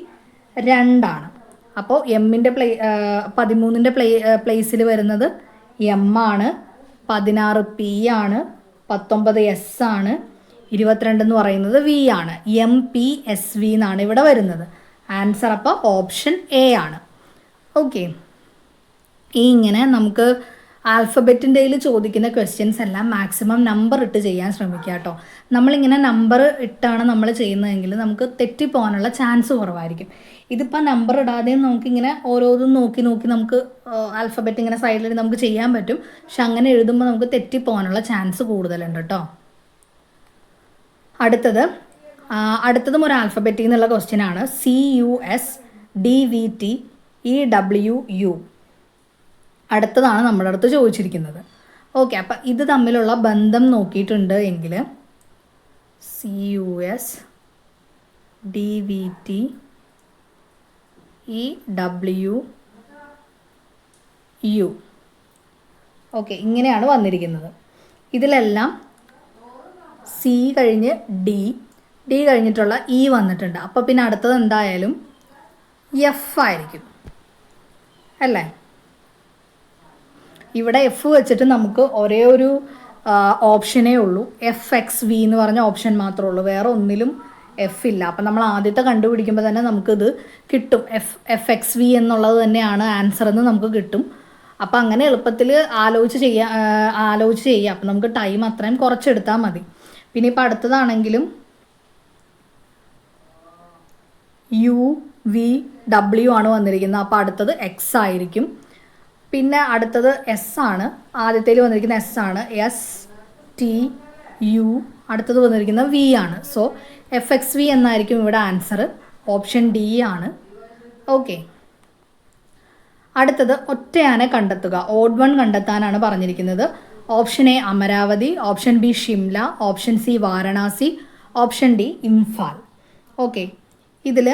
S1: ആണ്. അപ്പോൾ എമ്മിൻ്റെ 13ൻ്റെ പ്ലേസിൽ വരുന്നത് M ആണ്, 16 P ആണ്, 19 S ആണ്, 22 എന്ന് പറയുന്നത് V ആണ്. MPSV എന്നാണ് ഇവിടെ വരുന്നത്. ആൻസർ അപ്പോൾ ഓപ്ഷൻ A ആണ്. ഓക്കെ, ഇങ്ങനെ നമുക്ക് ആൽഫബറ്റിൻ്റെ ചോദിക്കുന്ന ക്വസ്റ്റ്യൻസ് എല്ലാം മാക്സിമം നമ്പർ ഇട്ട് ചെയ്യാൻ ശ്രമിക്കുക കേട്ടോ. നമ്മളിങ്ങനെ നമ്പർ ഇട്ടാണ് നമ്മൾ ചെയ്യുന്നതെങ്കിൽ നമുക്ക് തെറ്റിപ്പോകാനുള്ള ചാൻസ് കുറവായിരിക്കും. ഇതിപ്പോൾ നമ്പർ ഇടാതെ നമുക്കിങ്ങനെ ഓരോന്നും നോക്കി നമുക്ക് ആൽഫബറ്റ് ഇങ്ങനെ സൈഡിൽ നമുക്ക് ചെയ്യാൻ പറ്റും. പക്ഷെ അങ്ങനെ എഴുതുമ്പോൾ നമുക്ക് തെറ്റിപ്പോകാനുള്ള ചാൻസ് കൂടുതലുണ്ട് കേട്ടോ. അടുത്തതും ഒരു ആൽഫബറ്റിൽ നിന്നുള്ള ക്വസ്റ്റ്യൻ ആണ്. CUSDVTEWU അടുത്തതാണ് നമ്മുടെ അടുത്ത് ചോദിച്ചിരിക്കുന്നത്. ഓക്കെ, അപ്പം ഇത് തമ്മിലുള്ള ബന്ധം നോക്കിയിട്ടുണ്ട് എങ്കിൽ CUSDVTEWU ഓക്കെ, ഇങ്ങനെയാണ് വന്നിരിക്കുന്നത്. ഇതിലെല്ലാം C കഴിഞ്ഞ് D കഴിഞ്ഞിട്ടുള്ള E വന്നിട്ടുണ്ട്. അപ്പോൾ പിന്നെ അടുത്തത് എന്തായാലും F ആയിരിക്കും അല്ലേ. ഇവിടെ F വെച്ചിട്ട് നമുക്ക് ഒരേ ഒരു ഓപ്ഷനേ ഉള്ളൂ. FXV എന്ന് പറഞ്ഞ ഓപ്ഷൻ മാത്രമേ ഉള്ളൂ, വേറെ ഒന്നിലും F ഇല്ല. അപ്പം നമ്മൾ ആദ്യത്തെ കണ്ടുപിടിക്കുമ്പോൾ തന്നെ നമുക്കിത് കിട്ടും. FXV എന്നുള്ളത് തന്നെയാണ് ആൻസർ എന്ന് നമുക്ക് കിട്ടും. അപ്പം അങ്ങനെ എളുപ്പത്തിൽ ആലോചിച്ച് ചെയ്യാം. അപ്പം നമുക്ക് ടൈം അത്രയും കുറച്ചെടുത്താൽ മതി. പിന്നെ ഇപ്പം അടുത്തതാണെങ്കിലും UVW ആണ് വന്നിരിക്കുന്നത്. അപ്പോൾ അടുത്തത് X ആയിരിക്കും. പിന്നെ അടുത്തത് S ആണ്. ആദ്യത്തേൽ വന്നിരിക്കുന്ന S ആണ്. STU അടുത്തത് വന്നിരിക്കുന്ന V ആണ്. സോ FXV എന്നായിരിക്കും ഇവിടെ ആൻസർ. ഓപ്ഷൻ D ആണ്. ഓക്കെ, അടുത്തത് ഒറ്റയാനെ കണ്ടെത്തുക. ഓഡ് വൺ കണ്ടെത്താനാണ് പറഞ്ഞിരിക്കുന്നത്. Option A Amaravati, option B Shimla, option C Varanasi, option D Imphal. Okay, ഇതിൽ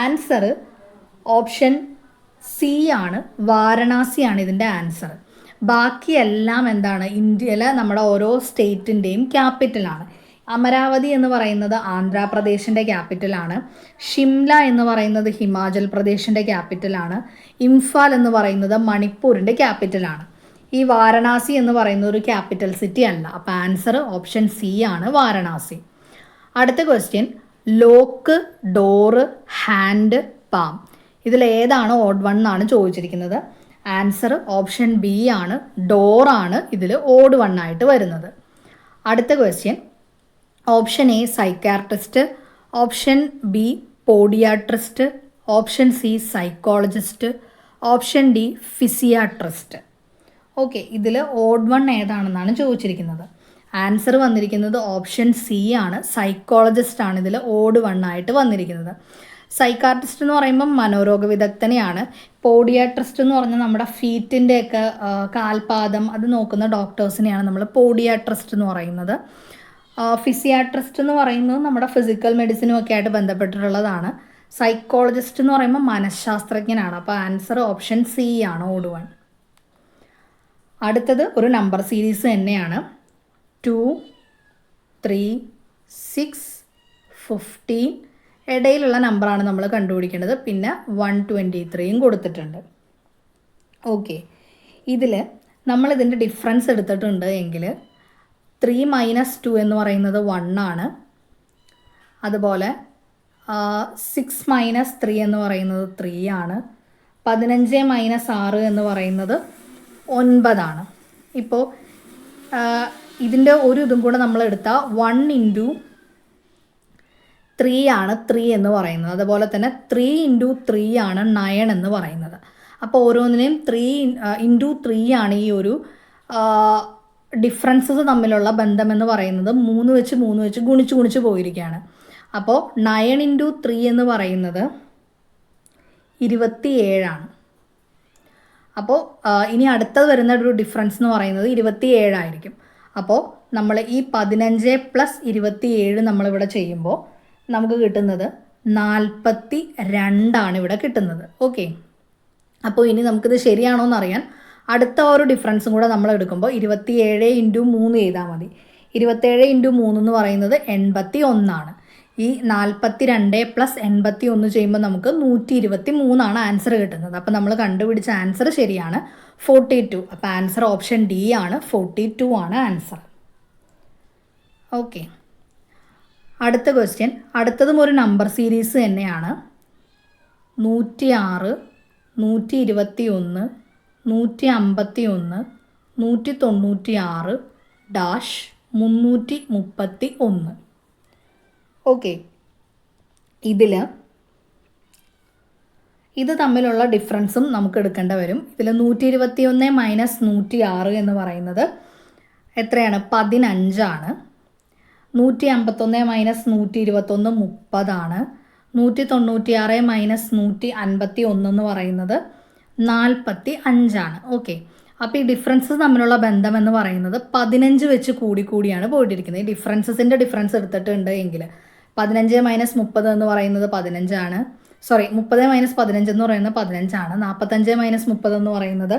S1: ആൻസർ ഓപ്ഷൻ C ആണ്, വാരണാസിയാണ് ഇതിൻ്റെ ആൻസർ. ബാക്കിയെല്ലാം എന്താണ്, ഇന്ത്യയിലെ നമ്മുടെ ഓരോ സ്റ്റേറ്റിൻ്റെയും ക്യാപിറ്റലാണ്. അമരാവതി എന്ന് പറയുന്നത് ആന്ധ്രാപ്രദേശിൻ്റെ ക്യാപിറ്റലാണ്. ഷിംല എന്ന് പറയുന്നത് ഹിമാചൽ പ്രദേശിൻ്റെ ക്യാപിറ്റലാണ്. ഇംഫാൽ എന്ന് പറയുന്നത് മണിപ്പൂരിൻ്റെ ക്യാപിറ്റലാണ്. ഈ വാരണാസി എന്ന് പറയുന്ന ഒരു ക്യാപിറ്റൽ സിറ്റി അല്ല. അപ്പോൾ ആൻസർ ഓപ്ഷൻ സി ആണ്, വാരണാസി. അടുത്ത question, lock, door, hand, palm, ഇതിലേതാണ് ഓഡ് വൺ എന്നാണ് ചോദിച്ചിരിക്കുന്നത്. ആൻസർ ഓപ്ഷൻ ബി ആണ്, ഡോറാണ് ഇതിൽ ഓഡ് വൺ ആയിട്ട് വരുന്നത്. അടുത്ത question, option A psychiatrist, option B podiatrist, option C psychologist, option D physiatrist. Okay, ഇതിൽ ഓഡ് വൺ ഏതാണെന്നാണ് ചോദിച്ചിരിക്കുന്നത്. ആൻസർ വന്നിരിക്കുന്നത് ഓപ്ഷൻ സി ആണ്, സൈക്കോളജിസ്റ്റ് ആണ് ഇതിൽ ഓഡ് വൺ ആയിട്ട് വന്നിരിക്കുന്നത്. സൈക്കാട്രിസ്റ്റ് എന്ന് പറയുമ്പം മനോരോഗ വിദഗ്ധനെയാണ്. പോഡിയാട്രിസ്റ്റ് എന്ന് പറഞ്ഞാൽ നമ്മുടെ ഫീറ്റിൻ്റെയൊക്കെ കാൽപാദം അത് നോക്കുന്ന ഡോക്ടേഴ്സിനെയാണ് നമ്മൾ പോഡിയാട്രിസ്റ്റ് എന്ന് പറയുന്നത്. ഫിസിയാട്രിസ്റ്റ് എന്ന് പറയുന്നത് നമ്മുടെ ഫിസിക്കൽ മെഡിസിനും ഒക്കെ ആയിട്ട് ബന്ധപ്പെട്ടിട്ടുള്ളതാണ്. സൈക്കോളജിസ്റ്റ് എന്ന് പറയുമ്പോൾ മനഃശാസ്ത്രജ്ഞനാണ്. അപ്പോൾ ആൻസർ ഓപ്ഷൻ സി ആണ്, ഓഡ് വൺ. അടുത്തത് ഒരു നമ്പർ സീരീസ് തന്നെയാണ്. 2, 3, 6, 15 ഇടയിലുള്ള നമ്പറാണ് നമ്മൾ കണ്ടുപിടിക്കേണ്ടത്. പിന്നെ 123യും കൊടുത്തിട്ടുണ്ട്. ഓക്കെ, ഇതിൽ നമ്മളിതിൻ്റെ ഡിഫറൻസ് എടുത്തിട്ടുണ്ട് എങ്കിൽ 3 - 2 എന്ന് പറയുന്നത് 1 ആണ്. അതുപോലെ 6 - 3 എന്ന് പറയുന്നത് 3 ആണ്. 15 - 6 എന്ന് പറയുന്നത് 9 ആണ്. ഇപ്പോൾ ഇതിൻ്റെ ഒരു ഇതും കൂടെ നമ്മൾ എടുത്താൽ 1 × 3 ആണ് 3 എന്ന് പറയുന്നത്. അതുപോലെ തന്നെ 3 × 3 ആണ് 9 എന്ന് പറയുന്നത്. അപ്പോൾ ഓരോന്നിനെയും 3 × 3 ആണ് ഈ ഒരു ഡിഫറൻസസ് തമ്മിലുള്ള ബന്ധം എന്ന് പറയുന്നത് 3 വെച്ച് ഗുണിച്ച് പോയിരിക്കുകയാണ്. അപ്പോൾ 9 × 3 എന്ന് പറയുന്നത് 27 ആണ്. അപ്പോൾ ഇനി അടുത്തത് വരുന്ന ഒരു ഡിഫറൻസ് എന്ന് പറയുന്നത് 27 ആയിരിക്കും. അപ്പോൾ നമ്മൾ ഈ 15 + 27 നമ്മളിവിടെ ചെയ്യുമ്പോൾ നമുക്ക് കിട്ടുന്നത് 42 ആണ് ഇവിടെ കിട്ടുന്നത്. ഓക്കെ, അപ്പോൾ ഇനി നമുക്കിത് ശരിയാണോ എന്നറിയാൻ അടുത്ത ഒരു ഡിഫറൻസും കൂടെ നമ്മൾ എടുക്കുമ്പോൾ 27 × 3 ചെയ്താൽ മതി. 27 × 3 എന്ന് പറയുന്നത് 81 ആണ്. ഈ 42 + 81 ചെയ്യുമ്പോൾ നമുക്ക് 123 ആണ് ആൻസർ കിട്ടുന്നത്. അപ്പോൾ നമ്മൾ കണ്ടുപിടിച്ച ആൻസർ ശരിയാണ്, 42. അപ്പോൾ ആൻസർ ഓപ്ഷൻ ഡി ആണ്, 42 ആണ് ആൻസർ. ഓക്കെ, അടുത്ത ക്വസ്റ്റ്യൻ, അടുത്തതും ഒരു നമ്പർ സീരീസ് തന്നെയാണ്. 106, 121, 151, 196 -331. ഓക്കെ, ഇത് തമ്മിലുള്ള ഡിഫറൻസും നമുക്ക് എടുക്കേണ്ട വരും. ഇതിൽ 121 - 106 എന്ന് പറയുന്നത് എത്രയാണ്? 15 ആണ്. 151 - 121 30 ആണ്. 196 - 151 എന്ന് പറയുന്നത് 45 ആണ്. ഓക്കെ, അപ്പോൾ ഈ ഡിഫറൻസസ് തമ്മിലുള്ള ബന്ധം എന്ന് പറയുന്നത് 15 വെച്ച് കൂടിയാണ് പോയിട്ടിരിക്കുന്നത്. ഈ ഡിഫറൻസ് എടുത്തിട്ടുണ്ട് എങ്കിൽ 15 - 30 എന്ന് പറയുന്നത് 15 ആണ്. 30 - 15 എന്ന് പറയുന്നത് 15 ആണ്. 45 - 30 എന്ന് പറയുന്നത്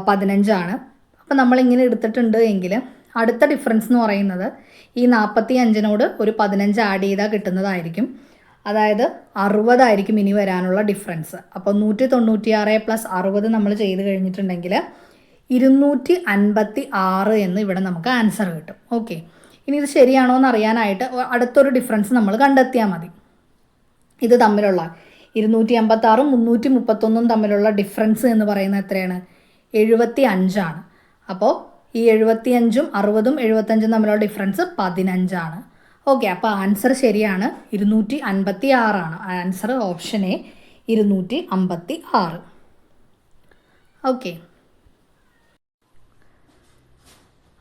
S1: 15 ആണ്. അപ്പോൾ നമ്മളിങ്ങനെ എടുത്തിട്ടുണ്ട് എങ്കിൽ അടുത്ത ഡിഫറൻസ് എന്ന് പറയുന്നത് ഈ 45നോട് ഒരു 15 ആഡ് ചെയ്താൽ കിട്ടുന്നതായിരിക്കും. അതായത് 60 ആയിരിക്കും ഇനി വരാനുള്ള ഡിഫറൻസ്. അപ്പോൾ 196 + 60 നമ്മൾ ചെയ്ത് കഴിഞ്ഞിട്ടുണ്ടെങ്കിൽ 256 എന്ന് ഇവിടെ നമുക്ക് ആൻസർ കിട്ടും. ഓക്കെ, ഇനി ഇത് ശരിയാണോ എന്ന് അറിയാനായിട്ട് അടുത്തൊരു ഡിഫറൻസ് നമ്മൾ കണ്ടെത്തിയാൽ മതി. ഇത് തമ്മിലുള്ള 256ഉം 331 തമ്മിലുള്ള ഡിഫറൻസ് എന്ന് പറയുന്നത് എത്രയാണ്? 75 ആണ്. അപ്പോൾ ഈ 75ഉം 60ഉം 75ഉം തമ്മിലുള്ള ഡിഫറൻസ് 15 ആണ്. ഓക്കെ, അപ്പോൾ ആൻസർ ശരിയാണ്, 256 ആണ്. Answer option A 256. ഓക്കെ,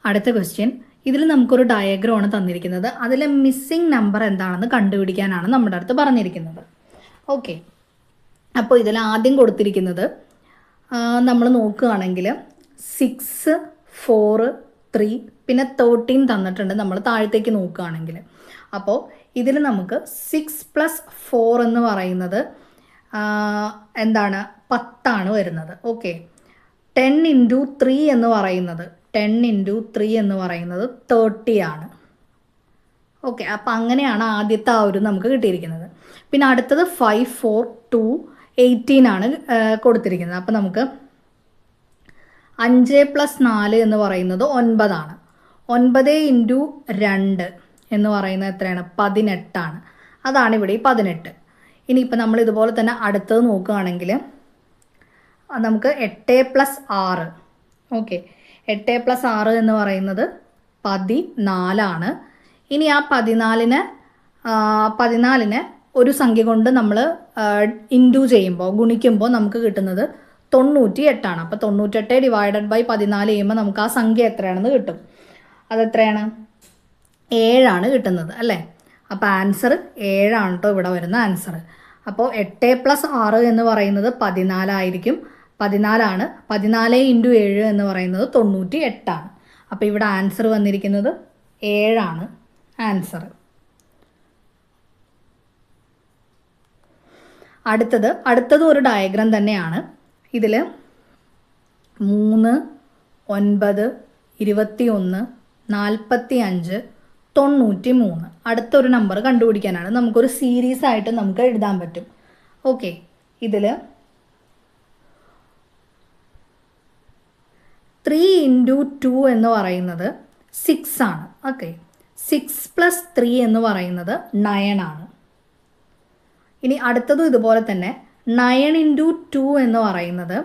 S1: അടുത്ത ക്വസ്റ്റ്യൻ, ഇതിൽ നമുക്കൊരു ഡയഗ്രമാണ് തന്നിരിക്കുന്നത്. അതിലെ മിസ്സിംഗ് നമ്പർ എന്താണെന്ന് കണ്ടുപിടിക്കാനാണ് നമ്മുടെ അടുത്ത് പറഞ്ഞിരിക്കുന്നത്. ഓക്കെ, അപ്പോൾ ഇതിൽ ആദ്യം കൊടുത്തിരിക്കുന്നത് നമ്മൾ നോക്കുകയാണെങ്കിൽ 6, 4, 3 പിന്നെ 13 തന്നിട്ടുണ്ട് നമ്മൾ താഴത്തേക്ക് നോക്കുകയാണെങ്കിൽ. അപ്പോൾ ഇതിൽ നമുക്ക് 6 + 4 എന്ന് പറയുന്നത് എന്താണ്? 10 ആണ് വരുന്നത്. ഓക്കെ, 10 ഇൻറ്റു 3 എന്ന് പറയുന്നത് 10 എന്ന് പറയുന്നത് 30 ആണ്. ഓക്കെ, അപ്പം അങ്ങനെയാണ് ആദ്യത്തെ ആ ഒരു നമുക്ക് കിട്ടിയിരിക്കുന്നത്. പിന്നെ അടുത്തത് 5, 4, 2, 18 ആണ് കൊടുത്തിരിക്കുന്നത്. അപ്പം നമുക്ക് 5 + 4 എന്ന് പറയുന്നത് 9 ആണ്. 9 ഇൻറ്റു 2 എന്ന് പറയുന്നത് എത്രയാണ്? 18 ആണ്. അതാണ് ഇവിടെ ഈ 18. ഇനിയിപ്പോൾ നമ്മൾ ഇതുപോലെ തന്നെ അടുത്തത് നോക്കുകയാണെങ്കിൽ നമുക്ക് 8 + 6. ഓക്കെ, 8 + 6 എന്ന് പറയുന്നത് 14 ആണ്. ഇനി ആ 14നെ ഒരു സംഖ്യ കൊണ്ട് നമ്മൾ ഇൻറ്റു ചെയ്യുമ്പോൾ, ഗുണിക്കുമ്പോൾ നമുക്ക് കിട്ടുന്നത് 98 ആണ്. അപ്പോൾ 98 ഡിവൈഡഡ് ബൈ 14 ചെയ്യുമ്പോൾ നമുക്ക് ആ സംഖ്യ എത്രയാണെന്ന് കിട്ടും. അതെത്രയാണ്? 7 ആണ് കിട്ടുന്നത് അല്ലേ? അപ്പോൾ ആൻസർ 7 ആണ് കേട്ടോ ഇവിടെ വരുന്ന ആൻസർ. അപ്പോൾ 8 + 6 എന്ന് പറയുന്നത് 14 ആയിരിക്കും. 14 ആണ്. 14 ഇൻറ്റു 7 എന്ന് പറയുന്നത് 98 ആണ്. അപ്പോൾ ഇവിടെ ആൻസർ വന്നിരിക്കുന്നത് 7 ആണ് ആൻസർ. അടുത്തത് ഒരു ഡയഗ്രാം തന്നെയാണ്. ഇതിൽ 3, 9, 21, 45, 93 അടുത്തൊരു നമ്പർ കണ്ടുപിടിക്കാനാണ്. നമുക്കൊരു സീരീസ് ആയിട്ട് നമുക്ക് എഴുതാൻ പറ്റും. ഓക്കെ, ഇതിൽ 3 ഇൻറ്റു 2 എന്ന് പറയുന്നത് 6 ആണ്. ഓക്കെ, 6 + 3 എന്ന് പറയുന്നത് 9 ആണ്. ഇനി അടുത്തതും ഇതുപോലെ തന്നെ 9 ഇൻറ്റു 2 എന്ന് പറയുന്നത്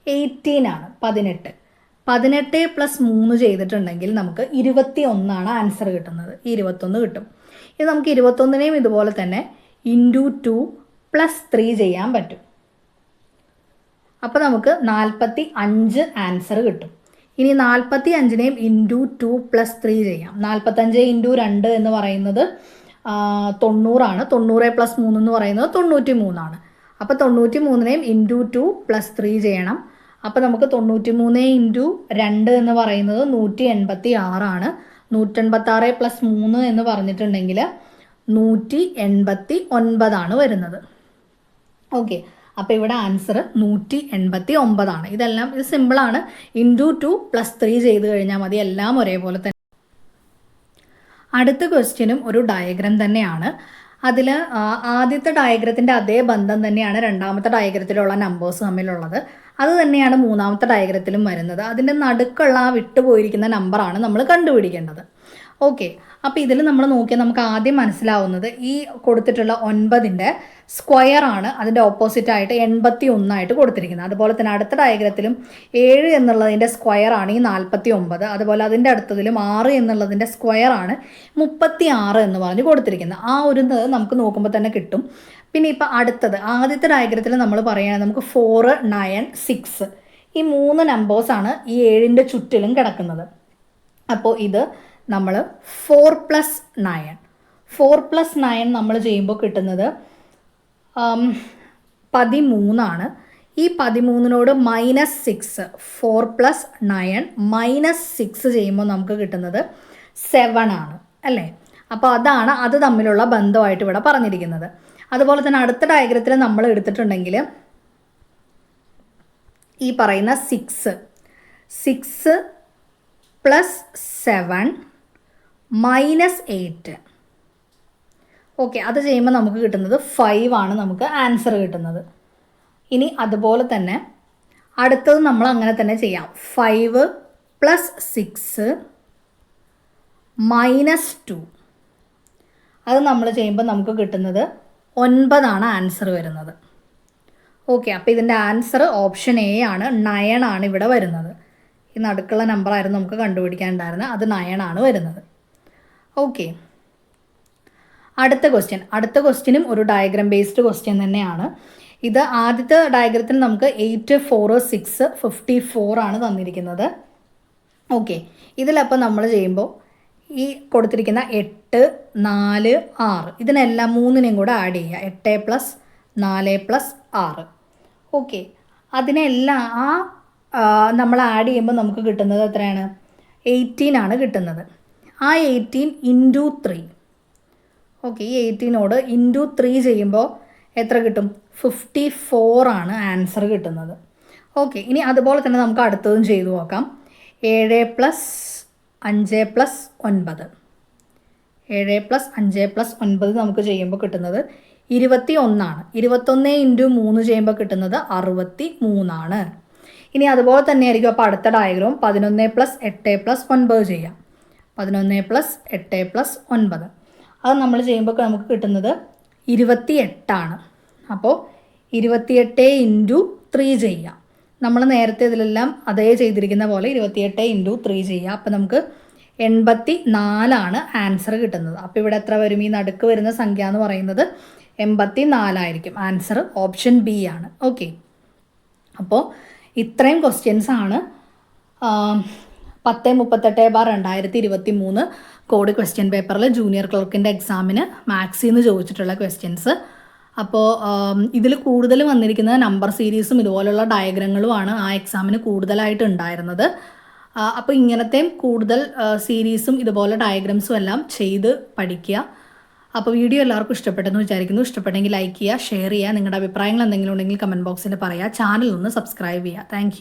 S1: 18 ആണ്, 18. 18 + 3 ചെയ്തിട്ടുണ്ടെങ്കിൽ നമുക്ക് 21 ആണ് ആൻസർ കിട്ടുന്നത്. 21 കിട്ടും. ഇത് നമുക്ക് 21നെയും ഇതുപോലെ തന്നെ ഇൻറ്റു 2 + 3 ചെയ്യാൻ പറ്റും. അപ്പോൾ നമുക്ക് 45 ആൻസർ കിട്ടും. ഇനി 45നെയും ഇൻറ്റു 2 + 3 ചെയ്യാം. 45 ഇൻറ്റു 2 എന്ന് പറയുന്നത് 90 ആണ്. 90 + 3 എന്ന് പറയുന്നത് 93 ആണ്. അപ്പോൾ 93നെയും ഇൻറ്റു 2 + 3 ചെയ്യണം. അപ്പോൾ നമുക്ക് 93 ഇൻറ്റു 2 എന്ന് പറയുന്നത് 186 ആണ്. 186 + 3 എന്ന് പറഞ്ഞിട്ടുണ്ടെങ്കിൽ 189 ആണ് വരുന്നത്. ഓക്കെ, അപ്പോൾ ഇവിടെ ആൻസർ 189 ആണ്. ഇത് സിമ്പിളാണ്. ഇൻറ്റു 2 + 3 ചെയ്ത് കഴിഞ്ഞാൽ മതി. എല്ലാം ഒരേപോലെ തന്നെ. അടുത്ത ക്വസ്റ്റ്യനും ഒരു ഡയഗ്രാം തന്നെയാണ്. അതിൽ ആദ്യത്തെ ഡയഗ്രത്തിൻ്റെ അതേ ബന്ധം തന്നെയാണ് രണ്ടാമത്തെ ഡയഗ്രത്തിലുള്ള നമ്പേഴ്സ് തമ്മിലുള്ളത്. അത് തന്നെയാണ് മൂന്നാമത്തെ ഡയഗ്രത്തിലും വരുന്നത്. അതിൻ്റെ നടുക്കുള്ള ആ വിട്ടുപോയിരിക്കുന്ന നമ്പറാണ് നമ്മൾ കണ്ടുപിടിക്കേണ്ടത്. ഓക്കെ, അപ്പോൾ ഇതിൽ നമ്മൾ നോക്കിയാൽ നമുക്ക് ആദ്യം മനസ്സിലാവുന്നത് ഈ കൊടുത്തിട്ടുള്ള 9ൻ്റെ സ്ക്വയർ ആണ് അതിൻ്റെ ഓപ്പോസിറ്റായിട്ട് 81 ആയിട്ട് കൊടുത്തിരിക്കുന്നത്. അതുപോലെ തന്നെ അടുത്ത ഡയഗ്രത്തിലും 7 എന്നുള്ളതിൻ്റെ സ്ക്വയർ ആണ് ഈ 49. അതുപോലെ അതിൻ്റെ അടുത്തതിലും 6 എന്നുള്ളതിൻ്റെ സ്ക്വയർ ആണ് 36 എന്ന് പറഞ്ഞ് കൊടുത്തിരിക്കുന്നത്. ആ ഒരു നമുക്ക് നോക്കുമ്പോൾ തന്നെ കിട്ടും. പിന്നെ ഇപ്പോൾ ആദ്യത്തെ ഡയഗ്രത്തിൽ നമ്മൾ പറയുകയാണെങ്കിൽ നമുക്ക് 4, 9, 6 ഈ 3 നമ്പേഴ്സാണ് ഈ 7ൻ്റെ ചുറ്റിലും കിടക്കുന്നത്. അപ്പോൾ ഇത് നമ്മൾ 4 + 9 നമ്മൾ ചെയ്യുമ്പോൾ കിട്ടുന്നത് 13 ആണ്. ഈ 13നോട് -6, 4 + 9 -6 ചെയ്യുമ്പോൾ നമുക്ക് കിട്ടുന്നത് 7 ആണ് അല്ലേ? അപ്പോൾ അത് തമ്മിലുള്ള ബന്ധമായിട്ട് ഇവിടെ പറഞ്ഞിരിക്കുന്നത്. അതുപോലെ തന്നെ അടുത്ത ഡയഗ്രത്തിൽ നമ്മൾ എടുത്തിട്ടുണ്ടെങ്കിൽ ഈ പറയുന്ന 6 + 7 -8. ഓക്കെ, അത് ചെയ്യുമ്പോൾ നമുക്ക് കിട്ടുന്നത് 5 ആണ് നമുക്ക് ആൻസർ കിട്ടുന്നത്. ഇനി അതുപോലെ തന്നെ അടുത്തത് നമ്മൾ അങ്ങനെ തന്നെ ചെയ്യാം. 5 + 6 -2 അത് നമ്മൾ ചെയ്യുമ്പോൾ നമുക്ക് കിട്ടുന്നത് 9 ആണ് ആൻസർ വരുന്നത്. ഓക്കെ, അപ്പോൾ ഇതിൻ്റെ ആൻസർ ഓപ്ഷൻ എ ആണ്. 9 ആണ് ഇവിടെ വരുന്നത്. ഈ നടുക്കുള്ള നമ്പറായിരുന്നു നമുക്ക് കണ്ടുപിടിക്കാനുണ്ടായിരുന്നത്. അത് 9 ആണ് വരുന്നത്. ഓക്കെ, അടുത്ത ക്വസ്റ്റ്യനും ഒരു ഡയഗ്രാം ബേസ്ഡ് ക്വസ്റ്റ്യൻ തന്നെയാണ്. ഇത് ആദ്യത്തെ ഡയഗ്രത്തിൽ നമുക്ക് 8, 4, 6, 54 ആണ് തന്നിരിക്കുന്നത്. ഓക്കെ, ഇതിലപ്പോൾ നമ്മൾ ചെയ്യുമ്പോൾ ഈ കൊടുത്തിരിക്കുന്ന 8, 4, 6 ഇതിനെല്ലാം 3നെയും കൂടെ ആഡ് ചെയ്യുക. 8 + 4 + 6. ഓക്കെ, അതിനെല്ലാം നമ്മൾ ആഡ് ചെയ്യുമ്പോൾ നമുക്ക് കിട്ടുന്നത് എത്രയാണ്? 18 ആണ് കിട്ടുന്നത്. ആ 18 ഇൻറ്റു 3. ഓക്കെ, ഈ 18നോട് ഇൻറ്റു 3 ചെയ്യുമ്പോൾ എത്ര കിട്ടും? 54 ആണ് ആൻസർ കിട്ടുന്നത്. ഓക്കെ, ഇനി അതുപോലെ തന്നെ നമുക്ക് അടുത്തതും ചെയ്തു നോക്കാം. 7 + 5 + 9. 7 + 5 + 9 നമുക്ക് ചെയ്യുമ്പോൾ കിട്ടുന്നത് 21 21 × 3 ചെയ്യുമ്പോൾ കിട്ടുന്നത് 63. ഇനി അതുപോലെ തന്നെ ആയിരിക്കും അപ്പോൾ അടുത്ത ഡയഗ്രാം 11 + 8 + 9 ചെയ്യാം. 11 + 8 + 9 അത് നമ്മൾ ചെയ്യുമ്പോൾ നമുക്ക് കിട്ടുന്നത് 28. അപ്പോൾ 28 × 3 ചെയ്യാം. നമ്മൾ നേരത്തെ ഇതിലെല്ലാം അതേ ചെയ്തിരിക്കുന്ന പോലെ 28 × 3 ചെയ്യുക. അപ്പോൾ നമുക്ക് 84 ആൻസർ കിട്ടുന്നത്. അപ്പോൾ ഇവിടെ എത്ര വരും? ഈ നടുക്ക് വരുന്ന സംഖ്യ എന്ന് പറയുന്നത് 84 ആയിരിക്കും. ആൻസർ ഓപ്ഷൻ ബി ആണ്. ഓക്കെ, അപ്പോൾ ഇത്രയും ക്വസ്റ്റ്യൻസ് ആണ് 1038/2023 കോഡ് ക്വസ്റ്റ്യൻ പേപ്പറിൽ ജൂനിയർ ക്ലർക്കിൻ്റെ എക്സാമിന് മാത്സിൽ നിന്ന് ചോദിച്ചിട്ടുള്ള ക്വസ്റ്റ്യൻസ്. അപ്പോൾ ഇതിൽ കൂടുതൽ വന്നിരിക്കുന്നത് നമ്പർ സീരീസും ഇതുപോലുള്ള ഡയഗ്രങ്ങളുമാണ് ആ എക്സാമിന് കൂടുതലായിട്ട് ഉണ്ടായിരുന്നത്. അപ്പോൾ ഇങ്ങനത്തെയും കൂടുതൽ സീരീസും ഇതുപോലെ ഡയഗ്രംസും എല്ലാം ചെയ്ത് പഠിക്കുക. അപ്പോൾ വീഡിയോ എല്ലാവർക്കും ഇഷ്ടപ്പെട്ടെന്ന് വിചാരിക്കുന്നു. ഇഷ്ടപ്പെട്ടെങ്കിൽ ലൈക്ക് ചെയ്യുക, ഷെയർ ചെയ്യുക. നിങ്ങളുടെ അഭിപ്രായങ്ങൾ എന്തെങ്കിലും ഉണ്ടെങ്കിൽ കമൻറ്റ് ബോക്സിൽ പറയുക. ചാനൽ ഒന്ന് സബ്സ്ക്രൈബ് ചെയ്യുക. താങ്ക്